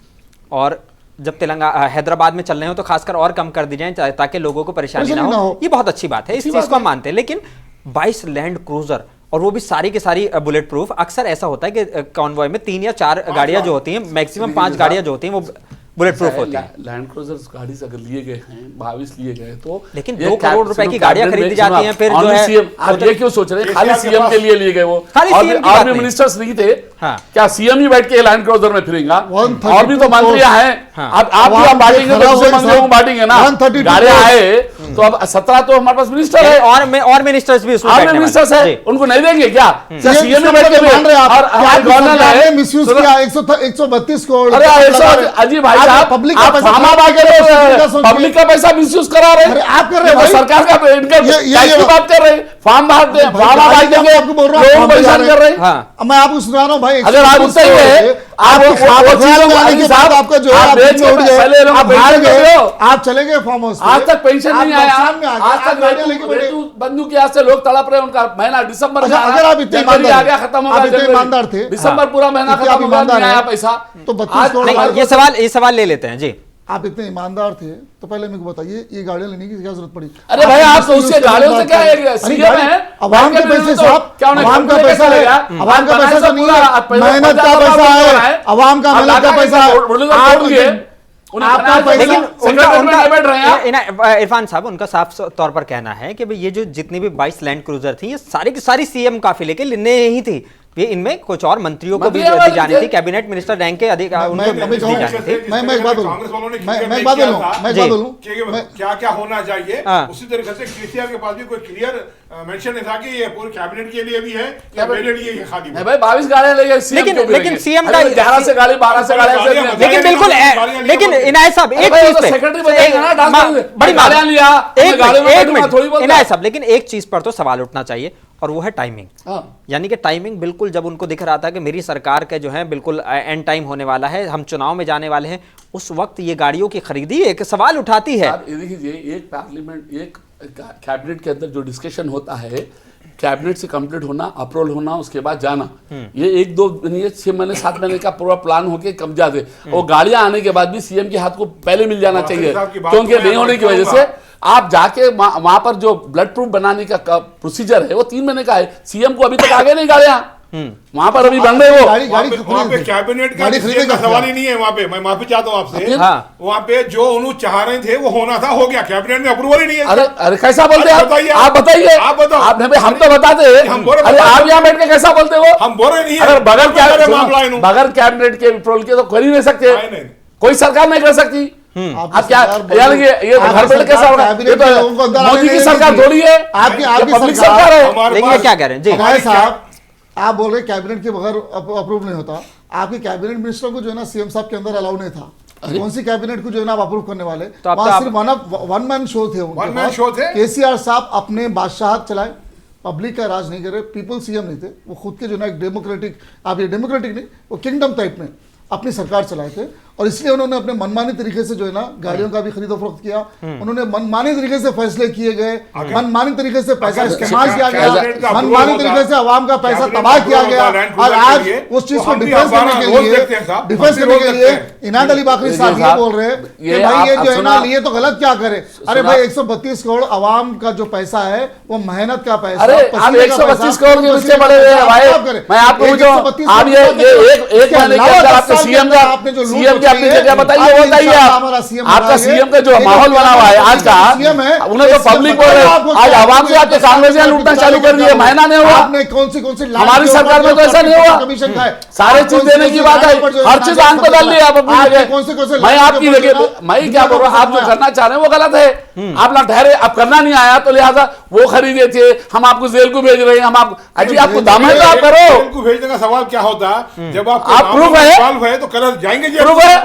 A: और जब तेलंगाना हैदराबाद में चल रहे हो तो खासकर और कम कर दी जाएं ताकि लोगों को परेशानी ना हो। ये बहुत अच्छी बात है, इस चीज को हम मानते हैं। लेकिन 22 लैंड क्रूजर और वो भी सारी की सारी बुलेट प्रूफ, अक्सर ऐसा होता है कि कॉन्वॉय में 3 या 4 गाड़ियां जो होती हैं, मैक्सिमम 5 गाड़ियां जो होती हैं वो बुलेट प्रूफ होती है।
C: लैंड क्रूजर गाड़ी से अगर लिए गए हैं 22 लिए गए तो
A: लेकिन 2 करोड़ रुपए की गाड़ियां खरीदी जाती हैं, फिर जो है
C: सीएम, आप ये क्यों सोच रहे हैं खाली सीएम के लिए गए? वो
A: खाली
C: और
A: CM की बात
C: भी
A: नहीं।
C: मिनिस्टर्स नहीं थे
A: हाँ।
C: क्या? सीएम ही बैठ के लैंड क्रूजर में फिरेगा?
B: 132
C: और भी तो मंत्रियां हैं।
A: हाँ।
C: अब आप भी बांटेंगे तो दूसरे मंत्रियों को बांटेंगे ना।
B: 132
C: गाड़ियां आए तो अब 17 तो हमारे पास मिनिस्टर है
A: और मिनिस्टर्स भी उसमें
C: और
A: बैठने
C: मिनिस्टर्स
A: वाले।
C: है,
A: जी।
C: उनको नहीं देंगे क्या? सीएम ही
B: CM
C: बैठ के
B: मान रहे हैं आप,
C: और
B: कि
C: हमारे
B: आपकी
C: गवर्नर
B: सरकार ने
C: है
B: मिसयूज
C: सुनो-
B: किया 132 करोड़।
C: अरे ऐसा अजीब भाई साहब,
B: पब्लिक
C: आप फार्मा बात कर रहे हो, पब्लिक का पैसा मिसयूज करा रहे हैं।
B: अरे आप कर रहे हो
C: ये
B: भाई।
C: सरकार का इनकम
B: ये
C: टैक्स की बात कर रहे हैं, फार्म बात देंगे,
B: आपको बोल रहा हूं,
C: लोगों को परेशान कर रहे हैं।
A: हाँ।
B: अब मैं आपको सुना रहा हूँ भाई,
C: अगर आप उससे ही है, आप
B: आपके ख्वाब
C: वो
B: ख्याल में आने के बाद आपका जो है
C: आप
B: आप
C: बेच
B: बीच में उड़
C: के पहले
B: गए,
C: लोग
B: आप हार
C: पेंशन
B: गए,
C: दे दो।
B: आप चले गए फार्म हाउस पे।
C: आज तक पेंशन
B: आप
C: नहीं आया,
B: नुकसान में आ गए,
C: आज
B: आप
C: तक
B: गाड़ियां लेके बैठे।
C: बंधु की आज से लोग तड़प रहे हैं, उनका महीना दिसंबर
B: अच्छा, अगर आप इतने
C: जनवरी
B: ईमानदार
C: आ गया, खत्म हो
B: आप
C: गया
B: इतने
C: जनवरी।
B: ईमानदार थे,
C: दिसंबर पूरा महीना
B: इतने
C: खत्म
B: आप
C: हो गया,
B: ईमानदार
C: नहीं आया
B: हैं,
C: पैसा।
B: तो 32
C: आज
B: करोड़
C: नहीं,
A: नहीं, ये सवाल ले लेते हैं जी।
B: आप इतने ईमानदार थे तो पहले मेरे को बताइए ये गाड़ियां लेने की क्या जरूरत पड़ी?
C: अरे भाई, आप तो उससे गाड़ियों से क्या है?
B: अरे
C: सीएम
B: गाड़ी-
C: है,
B: अवाम के पैसे साहब, अवाम का पैसा है, अवाम का पैसा तो नहीं है, मेहनत का पैसा है, अवाम का मेहनत का पैसा है। आपका पैसा
A: लेकिन
C: बैठ रहे हैं।
A: इरफान साहब, उनका साफ तौर पर कहना है कि भाई ये जो जितनी भी 22 लैंड क्रूजर थी, ये सारी की सारी सीएम काफिले के लेने ही थी। ये इनमें कुछ और मंत्रियों को भी दी जानी थी, कैबिनेट मिनिस्टर रैंक के अधिक उनको दी जानी थी।
B: मैं एक बात बोलूं,
D: कांग्रेस वालों ने
B: मैं
D: क्लियर
B: एक बात
D: नहीं
B: बोलूं,
D: किया था
B: मैं एक बात बोलूं,
D: क्या क्या होना चाहिए।
A: हाँ।
D: उसी तरीके से केसीआर के पास भी कोई क्लियर मेंशन नहीं था कि ये पूरे कैबिनेट के लिए भी है या मेरे लिए ये खाली
C: नहीं भाई, 22 गाड़ियां लेके सीएम
A: लेकिन सीएम का
C: 11 से गाड़ी 12 से गाड़ी
A: लेकिन बिल्कुल लेकिन इनायत साहब एक चीज पे
C: सेक्रेटरी बताएगा ना, डांस करेंगे।
A: बड़ी
C: गाड़ियां लिया, गाड़ियों में
A: एक
C: बैठूंगा,
A: मिनट
C: थोड़ी बहुत
A: इनायत साहब, लेकिन एक चीज पर तो सवाल उठना चाहिए और वो है टाइमिंग।
C: हाँ।
A: यानी कि टाइमिंग बिल्कुल जब उनको दिख रहा था कि मेरी सरकार के जो है बिल्कुल एंड टाइम होने वाला है, हम चुनाव में जाने वाले हैं, उस वक्त ये गाड़ियों की खरीदी एक सवाल उठाती है।
C: ये देखिए, एक पार्लियामेंट, एक कैबिनेट के अंदर जो डिस्कशन होता है, कैबिनेट से कंप्लीट होना, अप्रूवल होना, उसके बाद जाना, ये 1-2 महीने 6 महीने 7 महीने का पूरा प्लान होके कब जाते। और गाड़ियां आने के बाद भी सीएम के हाथ को पहले मिल जाना चाहिए, क्योंकि नहीं होने की वजह से आप जाके वहां पर जो ब्लड प्रूफ बनाने का प्रोसीजर है वो 3 महीने का है। सीएम को अभी तक आगे नहीं गाड़ियां, वहां पर अभी बन रहे वो
B: गाड़ी
D: वहाँ पे कैबिनेट का डिसीजन का सवाल ही नहीं है। वहाँ पे मैं माफी चाहता हूँ आपसे,
A: हाँ।
D: वहाँ पे जो उन्होंने चाह रहे थे वो होना था, हो गया। कैबिनेट में अप्रूवल ही नहीं है।
C: अरे कैसा बोलते हैं आप बताइए,
D: आप बताओ।
C: आप नहीं, हम तो बताते हैं।
D: हम बोल रहे
C: अरे
D: हैं।
C: आप यहाँ बैठ के कैसा बोलते हो?
D: हम बोल रहे नहीं है।
C: अगर
D: मामला है
C: बगैर कैबिनेट के अप्रूवल के तो कर ही नहीं सकते,
D: नहीं।
C: कोई सरकार नहीं कर सकती। आप क्या यानी कि ये घर बैठ कैसा होगा? ये तो मोदी की सरकार थोड़ी है,
B: आपकी
C: पब्लिक सरकार है।
D: हमारे
A: लेकिन ये
D: पास-
A: क्या कह रहे हैं जी?
B: भाई साहब, आप बोल रहे कैबिनेट के बगैर अप्रूव नहीं होता। आपके कैबिनेट मिनिस्टर को जो है ना सीएम साहब के अंदर अलाउ नहीं था। कौन सी कैबिनेट को जो है ना आप अप्रूव करने वाले?
A: तो आप
B: वहां सिर्फ वन मैन शो थे उनके
D: One man
B: पास।
D: show थे?
B: केसीआर साहब अपने बादशाहत चलाए, पब्लिक का राज नहीं करे, पीपल सीएम नहीं थे, वो खुद के जो ना एक डेमोक्रेटिक, आप ये डेमोक्रेटिक नहीं, वो किंगडम टाइप में अपनी सरकार चलाए थे। और इसलिए उन्होंने अपने मनमानी तरीके से जो है ना गाड़ियों का भी खरीदो फरोख्त किया, उन्होंने मनमानी तरीके से फैसले किए गए, मनमानी तरीके से पैसा इस्तेमाल किया गया, मनमानी तरीके से आवाम का पैसा तबाह किया गया। और आज उस चीज को डिफेंस करने के लिए इनायत अली बाकरी साहब ये बोल रहे हैं कि भाई ये जो है ना लिए तो गलत क्या करे। अरे भाई 132 करोड़ आवाम का जो पैसा है वो मेहनत का पैसा।
C: अरे आप 132 करोड़ के पीछे पड़े हुए हैं भाई। मैं आपको पूछूं, आप ये एक महीने के अंदर आपके सीएम के अपनी जगह बताइए, वो बताइए आपका सीएम का जो माहौल बना हुआ है आज का, उन्हें तो पब्लिक बोल रहे आज आवाम से आपके कांग्रेसियां लूटना चालू कर दिए, महीना नहीं हुआ।
B: आपने कौन सी
C: हमारी सरकार में तो ऐसा नहीं हुआ,
B: कमीशन खाए,
C: सारे चीज देने की बात है, हर चीज आंख पे डाल दी आप अपनी जगह। मैं आपकी जगह, मैं क्या बोल रहा हूँ, आप जो करना चाह रहे हैं वो गलत है। आप ना ठहरे, आप करना नहीं आया तो लिहाजा वो खरीदे थे, हम आपको जेल को भेज रहे हैं, हम आपको अजी आपको दाम है तो आप करो।
D: जेल को भेजने का सवाल क्या होता है, जब आप
C: प्रूफ है
D: तो कल जाएंगे जेल।
C: प्रूफ है,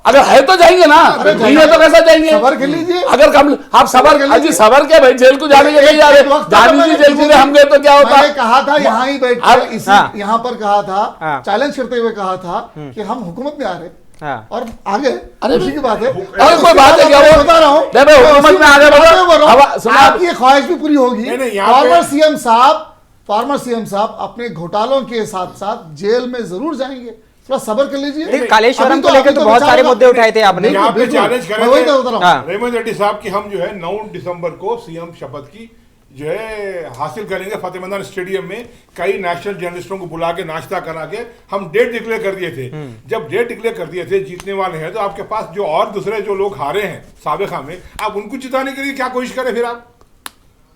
C: अगर है तो जाएंगे ना, नहीं है तो कैसा जाएंगे?
B: सबर कर लीजिए,
C: अगर हम आप सबर अजी सबर के भाई जेल को जाने के नहीं जा रहे, जाने की जेल को हम गए तो क्या होता?
B: मैंने कहा था यहाँ ही बैठ कर यहाँ पर कहा था, चैलेंज करते हुए कहा था कि हम हुकूमत में आ रहे और आगे,
C: अरे
B: खुशी की बात है।
C: अरे कोई बात है क्या, वो
B: बता रहा हूँ,
C: हुकूमत में आगे बढ़ो,
B: आपकी ख्वाहिश भी पूरी होगी।
D: नहीं,
B: फॉर्मर सीएम साहब अपने घोटालों के साथ साथ जेल में जरूर जाएंगे, थोड़ा सबर कर लीजिए।
A: कालेश्वरम को लेकर तो बहुत सारे मुद्दे उठाए थे आपने,
D: यहाँ पे चैलेंज
B: मैं वही तो बता रहा हूँ।
D: रेवंत रेड्डी साहब की हम जो है 9 दिसंबर को सीएम शपथ की जो है हासिल करेंगे फतेह मैदान स्टेडियम में। कई नेशनल जर्नलिस्टों को बुला के नाश्ता करा के हम डेट डिक्लेयर कर दिए थे। जब डेट डिक्लेयर कर दिए थे, जीतने वाले हैं, तो आपके पास जो और दूसरे जो लोग हारे हैं साबिका में, आप उनको जिताने के लिए क्या कोशिश करें फिर आप?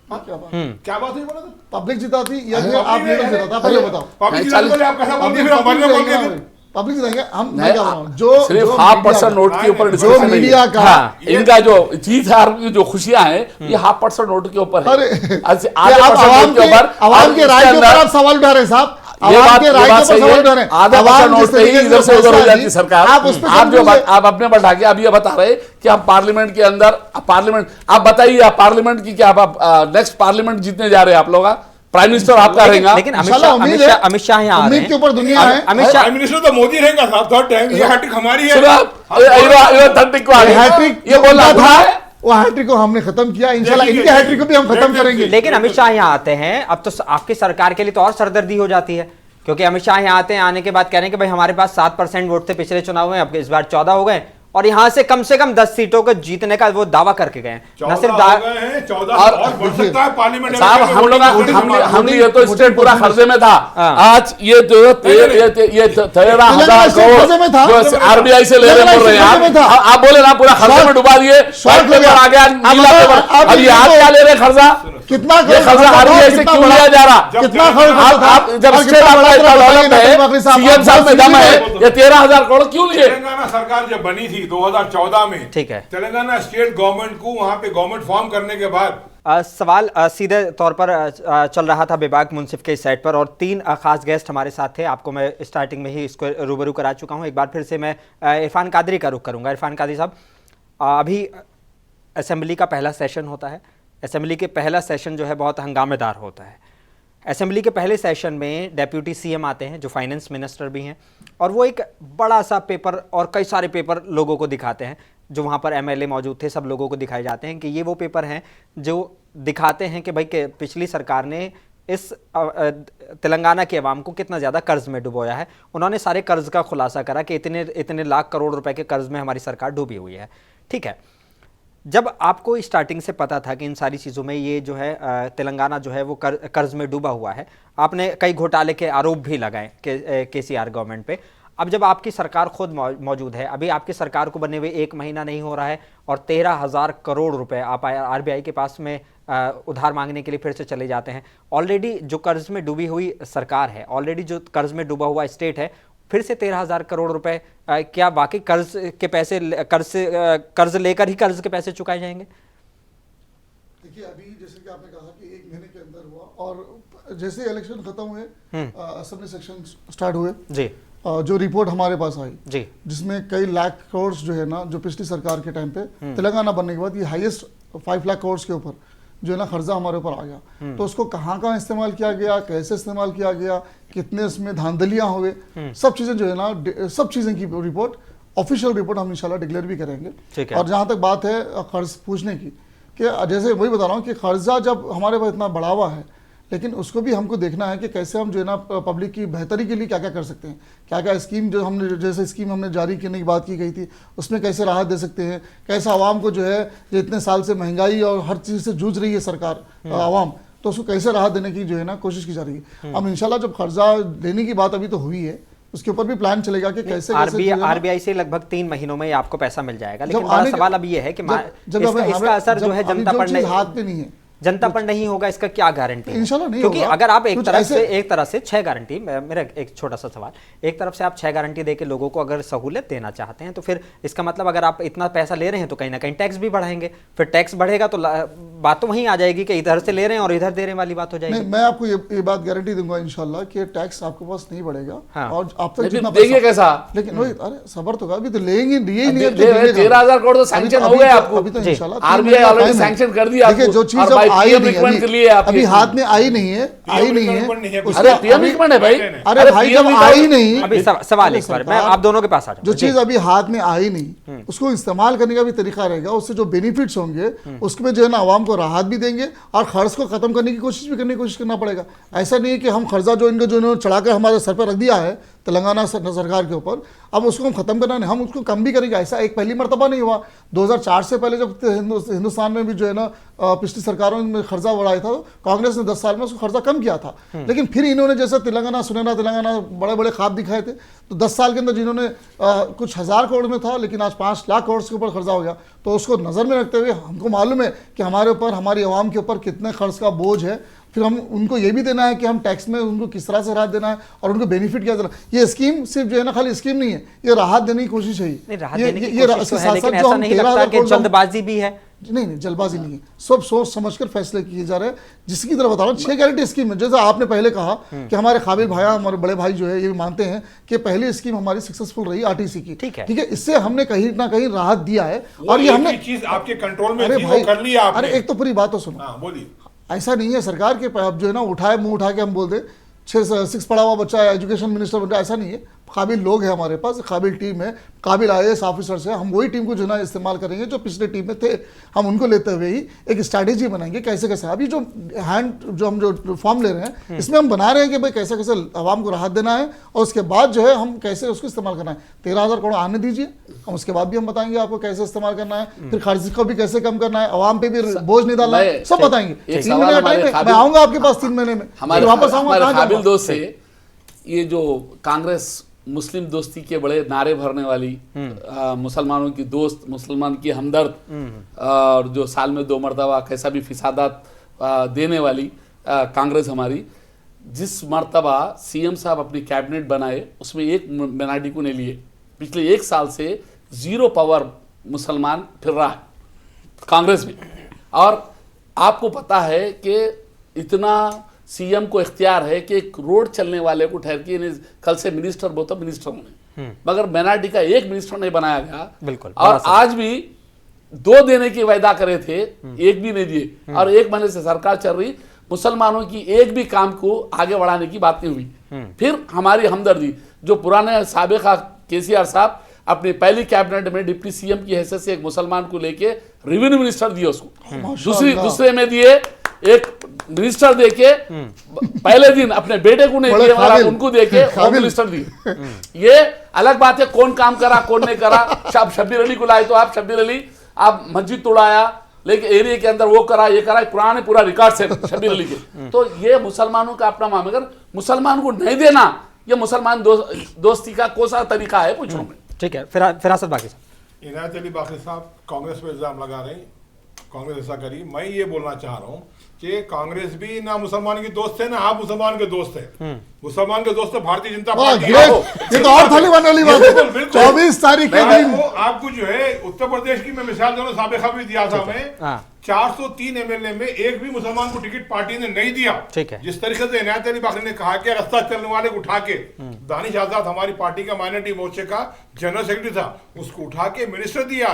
D: क्या बात हुई बोला था?
B: पब्लिक जिताती या आप लीडर जिताता, पहले बताओ।
D: पब्लिक जिताने के लिए आप कैसा बोलते हैं? फिर हम बाद में बोल के फिर
B: पब्लिक जिताएंगे हम। मैं क्या बोल रहा हूं, जो
C: सिर्फ 0.5% नोट के ऊपर
B: जो
C: डिस्कशन नहीं
B: मीडिया
C: है।
B: का
C: हाँ, इनका जो जीत हार की जो खुशियां हैं ये 0.5% नोट के ऊपर है।
B: अरे
C: आधे
B: आप
C: % नोट के ऊपर
B: आवाम के राय के ऊपर आप सवाल उठा रहे हैं साहब,
C: ये
B: आवाम
C: बात
B: के राय के ऊपर सवाल उठा रहे हैं।
C: आधा % नोट पे ही इधर से उधर हो जाती सरकार।
B: आप उस पे
C: आप जो आप अपने बढ़ा के अब ये बता रहे कि हम पार्लियामेंट के अंदर पार्लियामेंट, आप बताइए आप पार्लियामेंट की क्या, आप नेक्स्ट पार्लियामेंट जीतने जा रहे हैं आप लोग, प्राइम मिनिस्टर आपका रहेगा।
A: लेकिन अमित शाह यहाँ आ रहे हैं,
B: के ऊपर दुनिया है।
A: अमित शाह
D: प्राइम मिनिस्टर तो मोदी रहेगा साहब, थर्ड टाइम। ये हैट्रिक हमारी है।
C: हैट्रिक ये बोल रहा था,
B: वो हैट्रिक को हमने खत्म किया, इंशाल्लाह इनके हैट्रिक को भी हम खत्म करेंगे।
A: लेकिन अमित शाह यहाँ आते हैं, अब तो आपकी सरकार के लिए तो और सरदर्दी हो जाती है, क्योंकि अमित शाह यहाँ आते हैं, आने के बाद कह रहे हैं कि भाई हमारे पास 7% वोट थे पिछले चुनाव में, अब इस बार 14 हो गए, और यहाँ से कम 10 सीटों को जीतने का वो दावा करके गए हैं। न सिर्फ
D: 14 और बढ़ सकता है पार्लियामेंट
C: साहब, हम लोग ये तो स्टेट पूरा खर्चे में था। आज ये जो 13,000 करोड़ जो आरबीआई से ले रहे बोल रहे हैं, आप बोले ना पूरा खर्चे में डुबा दिए, आ गया नीला पेपर। अब ये आप क्या ले रहे खर्चा,
B: कितना
C: खर्चा आरबीआई से क्यों लिया जा रहा?
B: कितना खर्च,
C: जब स्टेट आपका डेवलप है, सीएम साहब में दम है, ये 13,000 करोड़ क्यों लिए?
D: तेलंगाना सरकार जब बनी थी 2014 में,
A: ठीक है,
D: तेलंगाना स्टेट गवर्नमेंट को वहां पे गवर्नमेंट फॉर्म करने के बाद
A: सवाल सीधे तौर पर चल रहा था बेबाक मुंसिफ के साइट पर, और 3 खास गेस्ट हमारे साथ थे। आपको मैं स्टार्टिंग में ही इसको रूबरू करा चुका हूं। एक बार फिर से मैं इरफान कादरी का रुख करूंगा। इरफान कादरी साहब, अभी असेंबली का पहला सेशन होता है। असेंबली के पहला सेशन जो है बहुत हंगामेदार होता है। असेंबली के पहले सेशन में डेप्यूटी सीएम आते हैं जो फाइनेंस मिनिस्टर भी हैं, और वो एक बड़ा सा पेपर और कई सारे पेपर लोगों को दिखाते हैं। जो वहाँ पर एमएलए मौजूद थे सब लोगों को दिखाए जाते हैं कि ये वो पेपर हैं जो दिखाते हैं कि भाई के पिछली सरकार ने इस तेलंगाना के अवाम को कितना ज़्यादा कर्ज में डुबोया है। उन्होंने सारे कर्ज का खुलासा करा कि इतने लाख करोड़ रुपए के कर्ज में हमारी सरकार डूबी हुई है। ठीक है, जब आपको स्टार्टिंग से पता था कि इन सारी चीज़ों में ये जो है तेलंगाना जो है वो कर्ज में डूबा हुआ है, आपने कई घोटाले के आरोप भी लगाए केसीआर गवर्नमेंट पे। अब जब आपकी सरकार खुद मौजूद है, अभी आपकी सरकार को बने हुए 1 महीना नहीं हो रहा है, और 13,000 करोड़ रुपए आप आरबीआई के पास में उधार मांगने के लिए फिर से चले जाते हैं। ऑलरेडी जो कर्ज में डूबी हुई सरकार है, ऑलरेडी जो कर्ज में डूबा हुआ स्टेट है, फिर से 13,000 करोड़ रुपए, क्या वाकई कर्ज के पैसे कर्ज लेकर ही कर्ज के पैसे चुकाए जाएंगे?
B: देखिए, अभी जैसे कि आपने कहा कि 1 महीने के अंदर हुआ, और जैसे इलेक्शन खत्म हुए, असेंबली सेक्शन स्टार्ट हुए जी, जो रिपोर्ट हमारे पास आई जी, जिसमें कई लाख करोड़ जो है ना, जो पिछली सरकार के टाइम पे तेलंगाना बनने के बाद ये हाईएस्ट 5 लाख करोड़ के ऊपर जो है ना खर्चा हमारे ऊपर आ गया। तो उसको कहाँ कहाँ इस्तेमाल किया गया, कैसे इस्तेमाल किया गया, कितने उसमें धांधलियां हुए, सब चीजें जो है ना, सब चीजें की रिपोर्ट, ऑफिशियल रिपोर्ट हम इंशाल्लाह डिक्लेयर भी करेंगे। और जहाँ तक बात है कर्ज पूछने की, कि जैसे वही बता रहा हूँ कि कर्जा जब हमारे पास इतना बढ़ा हुआ है, लेकिन उसको भी हमको देखना है कि कैसे हम जो है ना पब्लिक की बेहतरी के लिए क्या क्या कर सकते हैं, क्या क्या स्कीम जो हमने, जैसे स्कीम हमने जारी करने की बात की गई थी, उसमें कैसे राहत दे सकते हैं, कैसे आवाम को जो है जो इतने साल से महंगाई और हर चीज़ से जूझ रही है सरकार आवाम, तो उसको कैसे राहत देने की जो है ना कोशिश की जा रही है। अब इंशाल्लाह जब कर्जा लेने की बात अभी तो हुई है, उसके ऊपर भी प्लान चलेगा कि कैसे
A: आरबीआई से लगभग 3 महीनों में आपको पैसा मिल जाएगा, लेकिन
B: जब
A: बड़ा
B: आने के-
A: सवाल अब ये है कि
B: जब
A: इसका असर जो है
B: अभी
A: जनता पर नहीं,
B: हाथ में नहीं है,
A: जनता पर नहीं होगा, इसका क्या गारंटी है?
B: इंशाल्लाह नहीं
A: क्योंकि
B: होगा।
A: अगर आप एक
B: कुछ
A: तरह से 6 गारंटी, मेरा एक छोटा सा सवाल, एक तरफ से आप 6 गारंटी देके लोगों को अगर सहूलियत देना चाहते हैं तो फिर इसका मतलब अगर आप इतना पैसा ले रहे हैं तो कहीं ना कहीं टैक्स भी बढ़ाएंगे, फिर टैक्स बढ़ेगा तो बात तो वहीं आ जाएगी कि इधर से ले रहे हैं और इधर दे रहे वाली बात हो जाएगी।
B: नहीं, मैं आपको ये बात गारंटी दूंगा इंशाल्लाह कि टैक्स आपके पास नहीं बढ़ेगा।
A: हाँ।
B: और आप तक
C: लेकिन
B: जितना
C: देंगे कैसा?
B: लेकिन वही, अरे सबर तो अभी तो लेंगे, लिए ही नहीं है तो
C: 13,000 करोड़ तो सैंक्शन हो गए आपको।
B: अभी तो इंशाल्लाह
C: आरबीआई ऑलरेडी सैंक्शन कर दिया
B: देखिए,
C: आपको।
B: जो चीज
C: और
B: अब
C: by
B: आई
C: PM
B: नहीं
C: रिकमेंड कर लिए
B: है,
C: आप
B: अभी
C: ये
B: हाथ में आई नहीं है, आई नहीं है
D: कुछ।
C: अरे पीएम रिकमेंड है भाई।
B: अरे भाई जब आई नहीं,
A: अभी सवाल एक बार मैं आप दोनों के पास आ
B: जो
A: जाऊं।
B: चीज अभी हाथ में आई नहीं, उसको इस्तेमाल करने का भी तरीका रहेगा, उससे जो बेनिफिट्स होंगे उसमें जो है ना आवाम को राहत भी देंगे और खर्च को खत्म करने की कोशिश करना पड़ेगा। ऐसा नहीं है कि हम कर्जा जो इन्होंने चढ़ाकर हमारे सर पर रख दिया है तेलंगाना सरकार के ऊपर, अब उसको हम खत्म करना नहीं, हम उसको कम भी करेंगे। ऐसा एक पहली मर्तबा नहीं हुआ। 2004 से पहले जब हिंदुस्तान में भी जो है ना पिछली सरकारों ने खर्चा बढ़ाया था, कांग्रेस ने 10 साल में उसको खर्चा कम किया था, लेकिन फिर इन्होंने जैसे तेलंगाना सुनहरा तेलंगाना बड़े बड़े ख्वाब दिखाए थे, तो 10 साल के अंदर जिन्होंने कुछ हज़ार करोड़ में था लेकिन आज 5 लाख करोड़ के ऊपर खर्चा हो गया, तो उसको नज़र में रखते हुए हमको मालूम है कि हमारे ऊपर, हमारी आवाम के ऊपर कितने खर्च का बोझ है। फिर हम उनको ये भी देना है कि हम टैक्स में उनको किस तरह से राहत देना है और उनको बेनिफिट क्या देना। ये स्कीम सिर्फ जो है ना खाली स्कीम नहीं है, ये राहत देने की कोशिश है।
A: नहीं, राहत देने की कोशिश तो है, लेकिन ऐसा नहीं लगता कि जल्दबाजी भी है?
B: नहीं, जल्दबाजी नहीं है, सब सोच समझकर फैसले किए जा रहे हैं। जिसकी तरह बता रहा हूँ 6 गारंटी स्कीम है, जैसे आपने पहले कहा कि हमारे काबिल भाई, हमारे बड़े भाई जो है ये भी मानते हैं कि पहली स्कीम हमारी सक्सेसफुल रही आरटीसी की।
A: ठीक है,
B: इससे हमने कहीं ना कहीं राहत दिया है और ये हमने
D: चीज आपके कंट्रोल में
B: अरे
D: थी, वो
B: भाई,
D: कर लिया आपने।
B: अरे एक तो पूरी बात तो सुनो।
D: हाँ, बोलिए।
B: ऐसा नहीं है सरकार के अब जो है ना उठाए मुंह उठा के हम बोल दे 6 पढ़ा हुआ बच्चा है, एजुकेशन मिनिस्टर बन रहा है, ऐसा नहीं है। काबिल लोग हैं हमारे पास, काबिल टीम है, काबिल IAS ऑफिसर्स है। हम वही टीम को जो है ना इस्तेमाल करेंगे जो पिछले टीम में थे, हम उनको लेते हुए ही एक स्ट्रैटेजी बनाएंगे कैसे कैसे। अभी जो हम जो फॉर्म ले रहे हैं इसमें हम बना रहे हैं कि भाई कैसे कैसे आवाम को राहत देना है और उसके बाद जो है हम कैसे उसको इस्तेमाल करना है। 13,000 करोड़ आने दीजिए, हम उसके बाद भी हम बताएंगे आपको कैसे इस्तेमाल करना है, फिर खर्च को भी कैसे कम करना है, आवाम पे भी बोझ नहीं डालना है, सब बताएंगे। 3 महीने का टाइम है, मैं आऊंगा आपके पास 3 महीने में, फिर वापस आऊंगा।
C: काबिल दोस्त से ये जो कांग्रेस मुस्लिम दोस्ती के बड़े नारे भरने वाली, मुसलमानों की दोस्त, मुसलमान की हमदर्द, और जो साल में 2 मरतबा कैसा भी फिसादात देने वाली कांग्रेस हमारी, जिस मरतबा सीएम साहब अपनी कैबिनेट बनाए उसमें एक मिनार्टी को नहीं लिए। पिछले 1 साल से 0 पावर मुसलमान फिर रहा है कांग्रेस में। और आपको पता है कि इतना सीएम को इख्तियार है कि एक रोड चलने वाले को ठहर के कल से मिनिस्टर बोलता मिनिस्टर होने, मगर माइनॉरिटी का एक मिनिस्टर नहीं बनाया गया।
A: बिल्कुल।
C: और आज भी 2 देने की वायदा करे थे, एक भी नहीं दिए, और 1 महीने से सरकार चल रही, मुसलमानों की एक भी काम को आगे बढ़ाने की बात नहीं हुई। फिर हमारी हमदर्दी, जो पुराने साबिका केसीआर साहब अपनी पहली कैबिनेट में डिप्टी सीएम की हैसियत से एक मुसलमान को लेके रेवेन्यू मिनिस्टर दिए उसको, दूसरे में दिए एक मिनिस्टर देके, पहले दिन अपने बेटे को नहीं दिए वाला उनको देके होम मिनिस्टर दिए। ये अलग बात है कौन काम करा कौन नहीं करा। आप शब्बीर अली को लाए तो आप शब्बीर अली, आप मस्जिद तोड़ाया लेकिन एरिया के अंदर वो करा ये करा, पुराने पूरा रिकॉर्ड है शब्बीर अली के। तो ये मुसलमानों का अपना मामला, अगर मुसलमान को नहीं देना, ये मुसलमान दोस्ती का कौन सा तरीका है पूछो में।
A: ठीक है, फिरासत बाकी साहब।
D: इनायत अली बाकी साहब कांग्रेस पे इल्जाम लगा रहे हैं, कांग्रेस ऐसा करी। मैं ये बोलना चाह रहा हूँ कि कांग्रेस भी ना मुसलमान की दोस्त है ना आप मुसलमान के दोस्त है। मुसलमान के दोस्त तो भारतीय जनता पार्टी है।
B: ये तो और थाली बनने वाली बात है। 24 तारीख के दिन
D: आपको जो है उत्तर प्रदेश की मैं मिसाल दोनों साबिका भी दिया था मैं, 403 एमएलए में एक भी मुसलमान को टिकट पार्टी ने नहीं दिया।
A: ठीक है।
D: जिस तरीके से इनायत अली बाकरी ने कहा कि रास्ता चलने वाले को उठा के, दानिश आजाद हमारी पार्टी का माइनॉरिटी मोर्चे का जनरल सेक्रेटरी था, उसको उठा के मिनिस्टर दिया।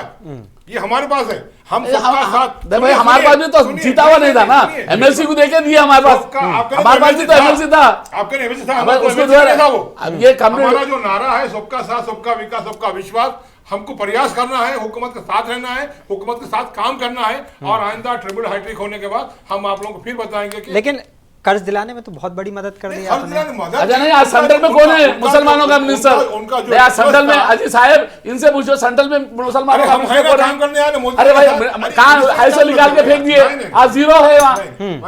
D: ये हमारे पास है, हम सबका साथ।
C: भाई हमारे पास भी तो जीता हुआ नहीं था ना, एमएलसी को देके दिया हमारे पास, हमारे पास भी तो एमएलसी था,
D: आपके एमएलसी था,
C: अब ये
D: हमारा जो नारा है सबका साथ सबका विकास सबका विश्वास, हमको प्रयास करना है, हुकूमत के साथ रहना है, हुकूमत के साथ काम करना है, और आइंदा ट्रिब्यूनल हाईट्रिक होने के बाद हम आप लोगों को फिर बताएंगे कि
A: लेकिन कर्ज दिलाने में तो बहुत बड़ी मदद कर दी आपने।
C: अच्छा नहीं, आज सेंट्रल में कौन है मुसलमानों का मिनिस्टर? उनका सेंट्रल में अजी साहब, इनसे पूछो सेंट्रल में मुसलमानों का मिनिस्टर कौन है? अरे भाई कहाँ ऐसे निकाल के फेंक दिए, आज 0 है वहाँ,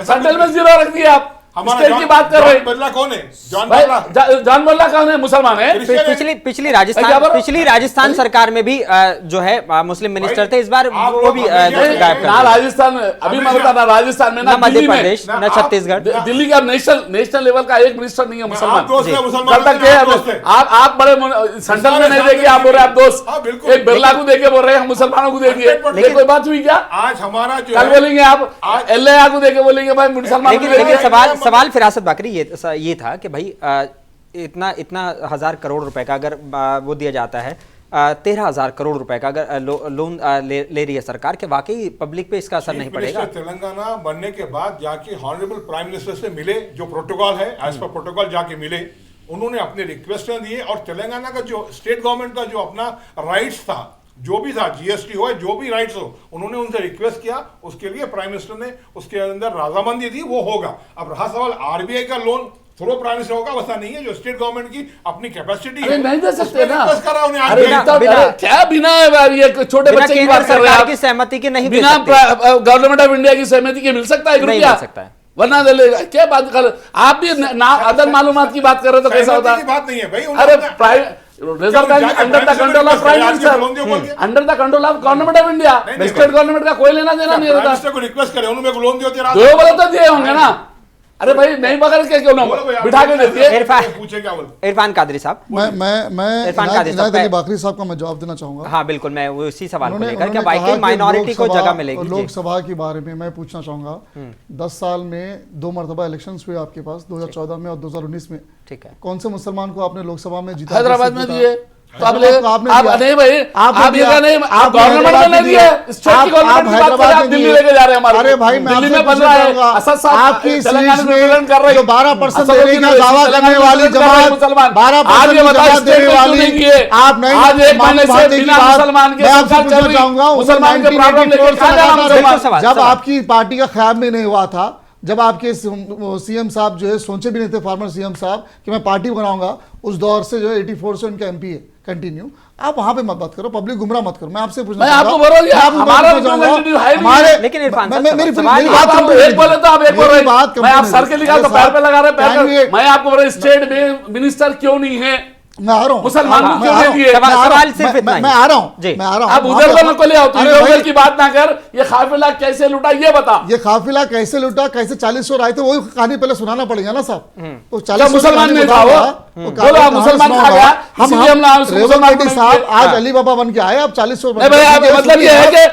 C: सेंट्रल में 0 रख दिए आप।
D: हमारा
C: स्टेट की बात कर रहे हैं।
D: बिरला कौन है? जॉन
C: भाई,
D: बिरला
C: जॉन बिरला कौन है? मुसलमान है।
D: क्रिश्चियन है।
A: पिछली राजस्थान सरकार में भी जो है मुस्लिम मिनिस्टर थे, इस बार
D: आप
A: वो
D: लोग
A: भी
D: हमेशा
A: गायब कर
C: ना
A: दिए।
C: राजस्थान में, अभी मैं बता रहा, राजस्थान में
A: ना
C: ना
A: मध्य
C: दिल्ली में,
A: प्रदेश
D: ना
A: ना
D: आप-
A: छत्तीसगढ़।
C: दिल्ली का नेशनल लेवल का एक मिनिस्टर नहीं है मुसलमान।
D: आप दोस्त
A: जी।
D: हैं मुसलमान,
C: कल तक
D: आप दोस्त हैं।
C: आप बड़े सेंट्रल में नहीं देंगे, आप बोल रहे हैं आप दोस्त,
D: हाँ, बिल्कुल।
C: एक बिरला को देके बोल रहे हैं हम मुसलमानों को देंगे,
D: 100%
C: ये कोई बात हुई क्या?
D: आज हमारा जो
C: कल
D: है
C: बोलेंगे आप एलए को देके बोलेंगे भाई मुसलमानों को
A: लेकिन
C: देंगे।
A: सवाल फिरासत बाकरी ये था कि भाई इतना 1,000 करोड़ रुपए का अगर वो दिया जाता है, 13,000 करोड़ रुपए का अगर लोन ले रही है सरकार, के वाकई पब्लिक पे इसका असर नहीं
D: चीफ
A: पड़ेगा?
D: मिनिस्टर तेलंगाना बनने के बाद जाके हॉनरेबल प्राइम मिनिस्टर से मिले, जो प्रोटोकॉल है एज पर प्रोटोकॉल जाके मिले, उन्होंने अपने रिक्वेस्टें दिए और तेलंगाना का जो स्टेट गवर्नमेंट का जो अपना राइट्स था, जो भी था, जीएसटी हो जो भी राइट्स हो, उन्होंने उनसे रिक्वेस्ट किया, उसके लिए प्राइम मिनिस्टर ने उसके अंदर रजामंदी दी, वो होगा। अब रहा सवाल आरबीआई का लोन थ्रो प्राइम मिनिस्टर होगा, वैसा नहीं है, जो स्टेट गवर्नमेंट की अपनी कैपेसिटी
C: अरे नहीं दे सकते ना।
D: अरे
C: अरे क्या बिना ये छोटे
A: बिना
C: बच्चे की
A: केंद्र
C: बात कर रहे हैं
A: सरकार
C: आप?
A: की सहमति के नहीं दे
C: बिना
A: सकते।
C: गवर्नमेंट ऑफ इंडिया की सहमति के मिल सकता है एक
A: नहीं
C: रुपया?
A: मिल सकता है।
C: वरना क्या बात कर, आप भी अदर मालूमात की बात कर रहे हो तो कैसा होता?
D: की बात नहीं है भाई।
C: अरे reserve bank under the control of prime minister, under the control of government of India, state government का कोई लेना देना नहीं होता।
D: मिनिस्टर को रिक्वेस्ट करे, उन्होंने लोन दियो तेरा
C: दो बोले तो दिए होंगे ना। अरे भाई नहीं बगल के क्यों ना बिठा के देती है।
D: पूछे क्या बोल
A: इरफान कादरी साहब,
B: मैं
A: इरफान कादरी साहब,
B: इनायत अली बाकरी साहब का मैं जवाब देना चाहूंगा।
A: हाँ बिल्कुल, मैं वो इसी सवाल को
B: उन्होंने
A: लेकर कि
B: उन्होंने कहा
A: वाकई
B: कि
A: माइनॉरिटी को
B: लोकसभा
A: जगह
B: और
A: मिलेगी। जी,
B: लोकसभा के बारे में मैं पूछना चाहूंगा, 10 साल में 2 मरतबा इलेक्शंस हुए आपके पास, 2014 में और 2019 में।
A: ठीक है।
B: कौन से मुसलमान को आपने लोकसभा में जीता?
C: हैदराबाद में दिए तो आप
B: आपने
C: आप
B: दिया।
C: नहीं भाई, आप ये नहीं, आप गवर्नमेंट में नहीं दिए, स्टेट की गवर्नमेंट की बात कर रहे हैं, आप दिल्ली लेके जा रहे हैं हमारे।
B: अरे भाई मैं
C: दिल्ली
B: आपसे
C: में बन
B: पूछना
C: रहा है
B: चाहूंगा,
C: असद साहब
B: आपकी
C: तेलंगाना
B: सीट
C: में विलन कर रही
B: में जो 12%
C: असद
B: देने का दावा करने वाली जमात,
C: मुसलमान
B: 12%
C: ये बताओ
B: जमात देने वाली, आप नहीं
C: आज एक महीने से
B: मानते की
C: बिना
B: बात
C: मुसलमान के
B: मैं आपसे
C: सरकार चल
B: पूछना
C: रही,
B: चाहूंगा,
C: मुसलमान के प्रॉब्लम लेके कहां जाना मुसलमान?
B: जब आपकी पार्टी का ख्याल भी नहीं हुआ था, जब आपके सीएम साहब जो है सोचे भी नहीं थे, फार्मर सीएम साहब, कि मैं पार्टी बनाऊंगा, उस दौर से जो है 84 से उनका एमपी है कंटिन्यू। आप वहां पे मत बात करो, पब्लिक गुमराह मत करो। मैं आपसे पूछना
C: मैं आपको बोल रहा हूं, हमारा representative है नहीं।
A: लेकिन इरफान साहब,
B: मेरी
A: सवाल
B: बात
C: आप एक बोले तो आप एक बोल रहे हैं।
B: बात
C: मैं आप सर के लिखा तो पैर पे लगा रहे पैर। मैं आपको बोल रहा हूं स्टेट में मिनिस्टर क्यों नहीं है?
B: मैं आ रहा हूं,
C: मुसलमान
B: मैं
C: को क्यों
B: आ रहा
C: नहीं
B: हूं,
C: दिए?
A: सवाल सिर्फ इतना ही।
B: मैं आ रहा हूं
A: जी।
B: मैं आ रहा हूं।
C: अब उधर वालों को ले आओ,
B: अरे
C: उधर
B: भाई,
C: की बात ना कर, ये काफिला कैसे लूटा ये बता।
B: ये काफिला कैसे लूटा, कैसे 40 सौ आए थे, वही कहानी पहले सुनाना पड़ेगा ना साहब। तो 40
C: मुसलमान नहीं था वो, बोलो आप मुसलमान खा गया, इसीलिए हम ना उसको मुसलमान
B: रेवंत साहब आज अली बाबा बन के आए, अब 40 सौ
C: नहीं भाई, आप मतलब ये है कि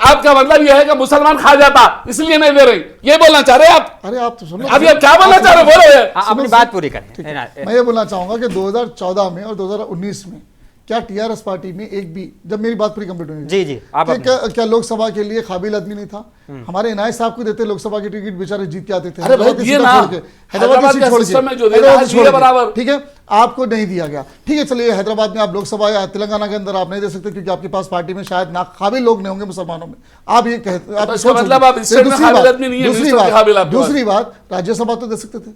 C: आपका मतलब ये है कि मुसलमान खा जाता इसलिए नहीं दे रही, ये बोलना चाह रहे हैं आप?
B: अरे आप तो सुनो,
C: अभी आप क्या बोलना चाह रहे हो? बोलो ये।
A: हाँ, अपनी बात पूरी करें।
B: मैं ये बोलना चाहूंगा कि 2014 में और 2019 में क्या टीआरएस पार्टी में एक भी, जब मेरी बात पूरी कंप्लीट होगी,
A: जी जी, आप
B: कि क्या लोकसभा के लिए काबिल आदमी नहीं था? हमारे इनायत साहब को देते लोकसभा की टिकट, बेचारे जीत के आते थे।
C: अरे भाई,
B: हैदराबाद की
C: ये
B: सीटें
C: ना,
B: छोड़ के,
C: हैदराबाद
B: की
C: का
B: सीट छोड़
C: सिस्टम में जो
B: के,
C: दे रहा है,
B: हैदराबाद की
C: ये
B: छोड़ के,
C: बराबर।
B: ठीक है, आपको नहीं दिया गया। ठीक है, चलिए हैदराबाद में आप लोकसभा या तेलंगाना के अंदर आप नहीं दे सकते क्योंकि आपके पास पार्टी में शायद ना काबिल लोग नहीं होंगे मुसलमानों में। आप ये कहते, आप
C: इसका मतलब आप स्टेट में काबिल आदमी नहीं है, मिनिस्टर के काबिल आदमी।
B: दूसरी बात, राज्यसभा तो दे सकते थे,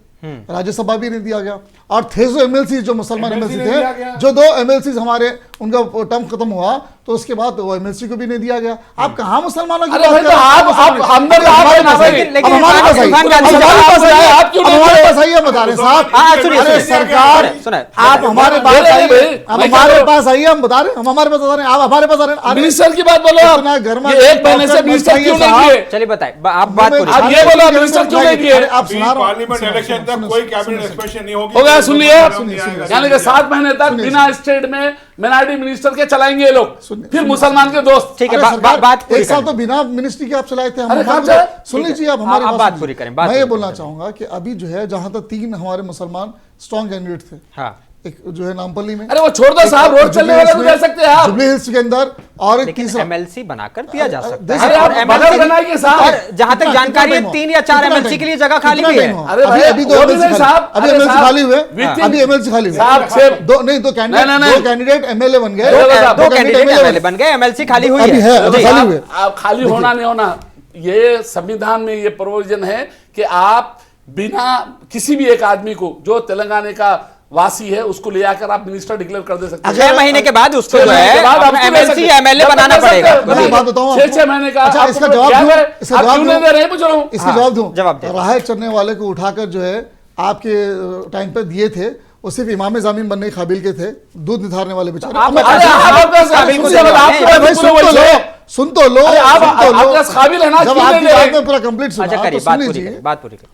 B: राज्यसभा भी नहीं दिया गया। और थे जो एमएलसी, जो मुसलमान एमएलसी थे, जो 2 एमएलसी हमारे, उनका टर्म खत्म हुआ तो उसके बाद वो एमएलसी को भी नहीं दिया गया। आप कहां मुसलमानों की
C: अरे भाई, तो आप अंदर
B: हमारे पास
C: भाई,
B: आइए,
A: लेकिन
B: हमारे पास आइए,
A: इरफान कादरी
B: हमारे
A: साहब,
B: पास आइए,
C: आप क्यों नहीं
B: हमारे
C: बोले?
B: पास आइए, बता रहे साहब।
A: हाँ, सुनिए,
B: अरे
A: सुनिए,
B: सरकार,
A: सुनिए,
B: आप हमारे पास
C: बोले
B: आइए,
C: भाई,
B: हम
C: मैं
B: हमारे
C: क्या
B: पास आइए, हम बता रहे हैं, हम हमारे पास बता रहे हैं, आप हमारे पास आ रहे हैं।
C: मिनिस्टर की बात बोलो आप।
B: इतना गर्मा
C: ये एक महीने से मिनिस्टर क्यों नहीं दिए?
A: चलिए बताए, आप बात पूरी
C: आप ये बोलो, मिनिस्टर क्यों नहीं दिए?
B: आप सुना रहा हूं।
D: पार्लियामेंट इलेक्शन तक कोई कैबिनेट एक्सपेंशन नहीं होगी।
C: हो गया, सुन लिए?
D: सुनिए।
C: यानी कि 7 महीने तक बिना स्टेट में मिनारिटी मिनिस्टर के चलाएंगे ये लोग, फिर मुसलमान के दोस्त।
A: ठीक है,
B: अरे सरकार,
A: बात पूरी
B: एक साल
A: करें।
B: तो बिना मिनिस्ट्री के आप चलाए थे।
C: अरे कहाँ से?
B: सुन लीजिए, आप
A: ठीक है,
B: हमारी
A: आप
B: बात
A: बात
B: सुनिए।
A: पूरी करें, बात
B: मैं ये
A: पूरी
B: बोलना
A: करें।
B: चाहूंगा कि अभी जो है, जहां तक 3 हमारे मुसलमान स्ट्रॉन्ग कैंडिडेट थे,
A: हाँ,
B: एक जो है नामपल्ली में,
C: अरे वो छोड़ दो साहब, रोड चलने वाले को दे सकते हैं आप।
B: जुबली हिल्स के अंदर, और एक
A: लेकिन
B: तीसरा
A: एमएलसी बनाकर दिया जा सकता है।
C: अरे आप
A: और
C: बदल
A: MLC
C: बनाइए साहब।
A: और जहां तक
B: कितना
A: जानकारी है,
B: टाइम
A: 3 या 4
B: कितना
A: एमएलसी
B: टाइम?
A: के लिए जगह खाली
B: कितना
A: भी है।
B: टाइम हुआ?
C: अरे भाई,
B: अभी 2
C: वो भी
B: एमएलसी
C: नहीं साहब,
B: अभी
C: अरे
B: एमएलसी
C: साहब,
B: खाली हुए,
C: within-
B: अभी एमएलसी खाली हुए।
C: साहब, सिर्फ-
B: दो कैंडिडेट,
C: नहीं।
B: 2 कैंडिडेट एमएलए बन गए,
A: दो कैंडिडेट एमएलए बन गए, एमएलसी खाली हुई
B: अभी है, अभी
A: जी।
B: खाली हुए।
C: आप खाली होना नहीं होना, ये संविधान में ये प्रोविजन है कि आप बिना किसी भी एक आदमी को जो तेलंगाना का वासी है उसको ले आकर आप मिनिस्टर डिक्लेयर कर दे सकते हैं।
A: 6 महीने के बाद उसको जो है एमएलसी एमएलए बनाना पड़ेगा।
B: मैं बात बताऊं आपको?
C: 6 महीने का।
B: अच्छा, इसका जवाब दूं? इसका जवाब दूं?
C: पूछ रहा हूँ।
B: इसका जवाब दूं?
A: जवाब दे।
B: राह चलने वाले को उठाकर जो है आपके टाइम पे दिए थे, वो सिर्फ इमाम ज़मीन बनने के काबिल के थे, दूध निथारने वाले बेचारे।
A: आप
B: मैं
A: बता
B: कैसे-
A: रहे हैं, आप
B: सुन
A: काबिल को
B: तो
A: दे रहे हैं।
B: लो, भाई, सुन तो लो, सुन तो लो,
C: अरे आप-
B: सुन तो लो।
C: आपके काबिल है ना,
B: जब
C: क्यों
B: आपकी
C: नहीं दे
B: बात
C: रहे?
B: में पूरा कंप्लीट सुना
A: अच्छा
B: तो
A: करिए,
B: सुन
A: बात पूरी
B: लीजिए।
A: करिए, बात पूरी करिए।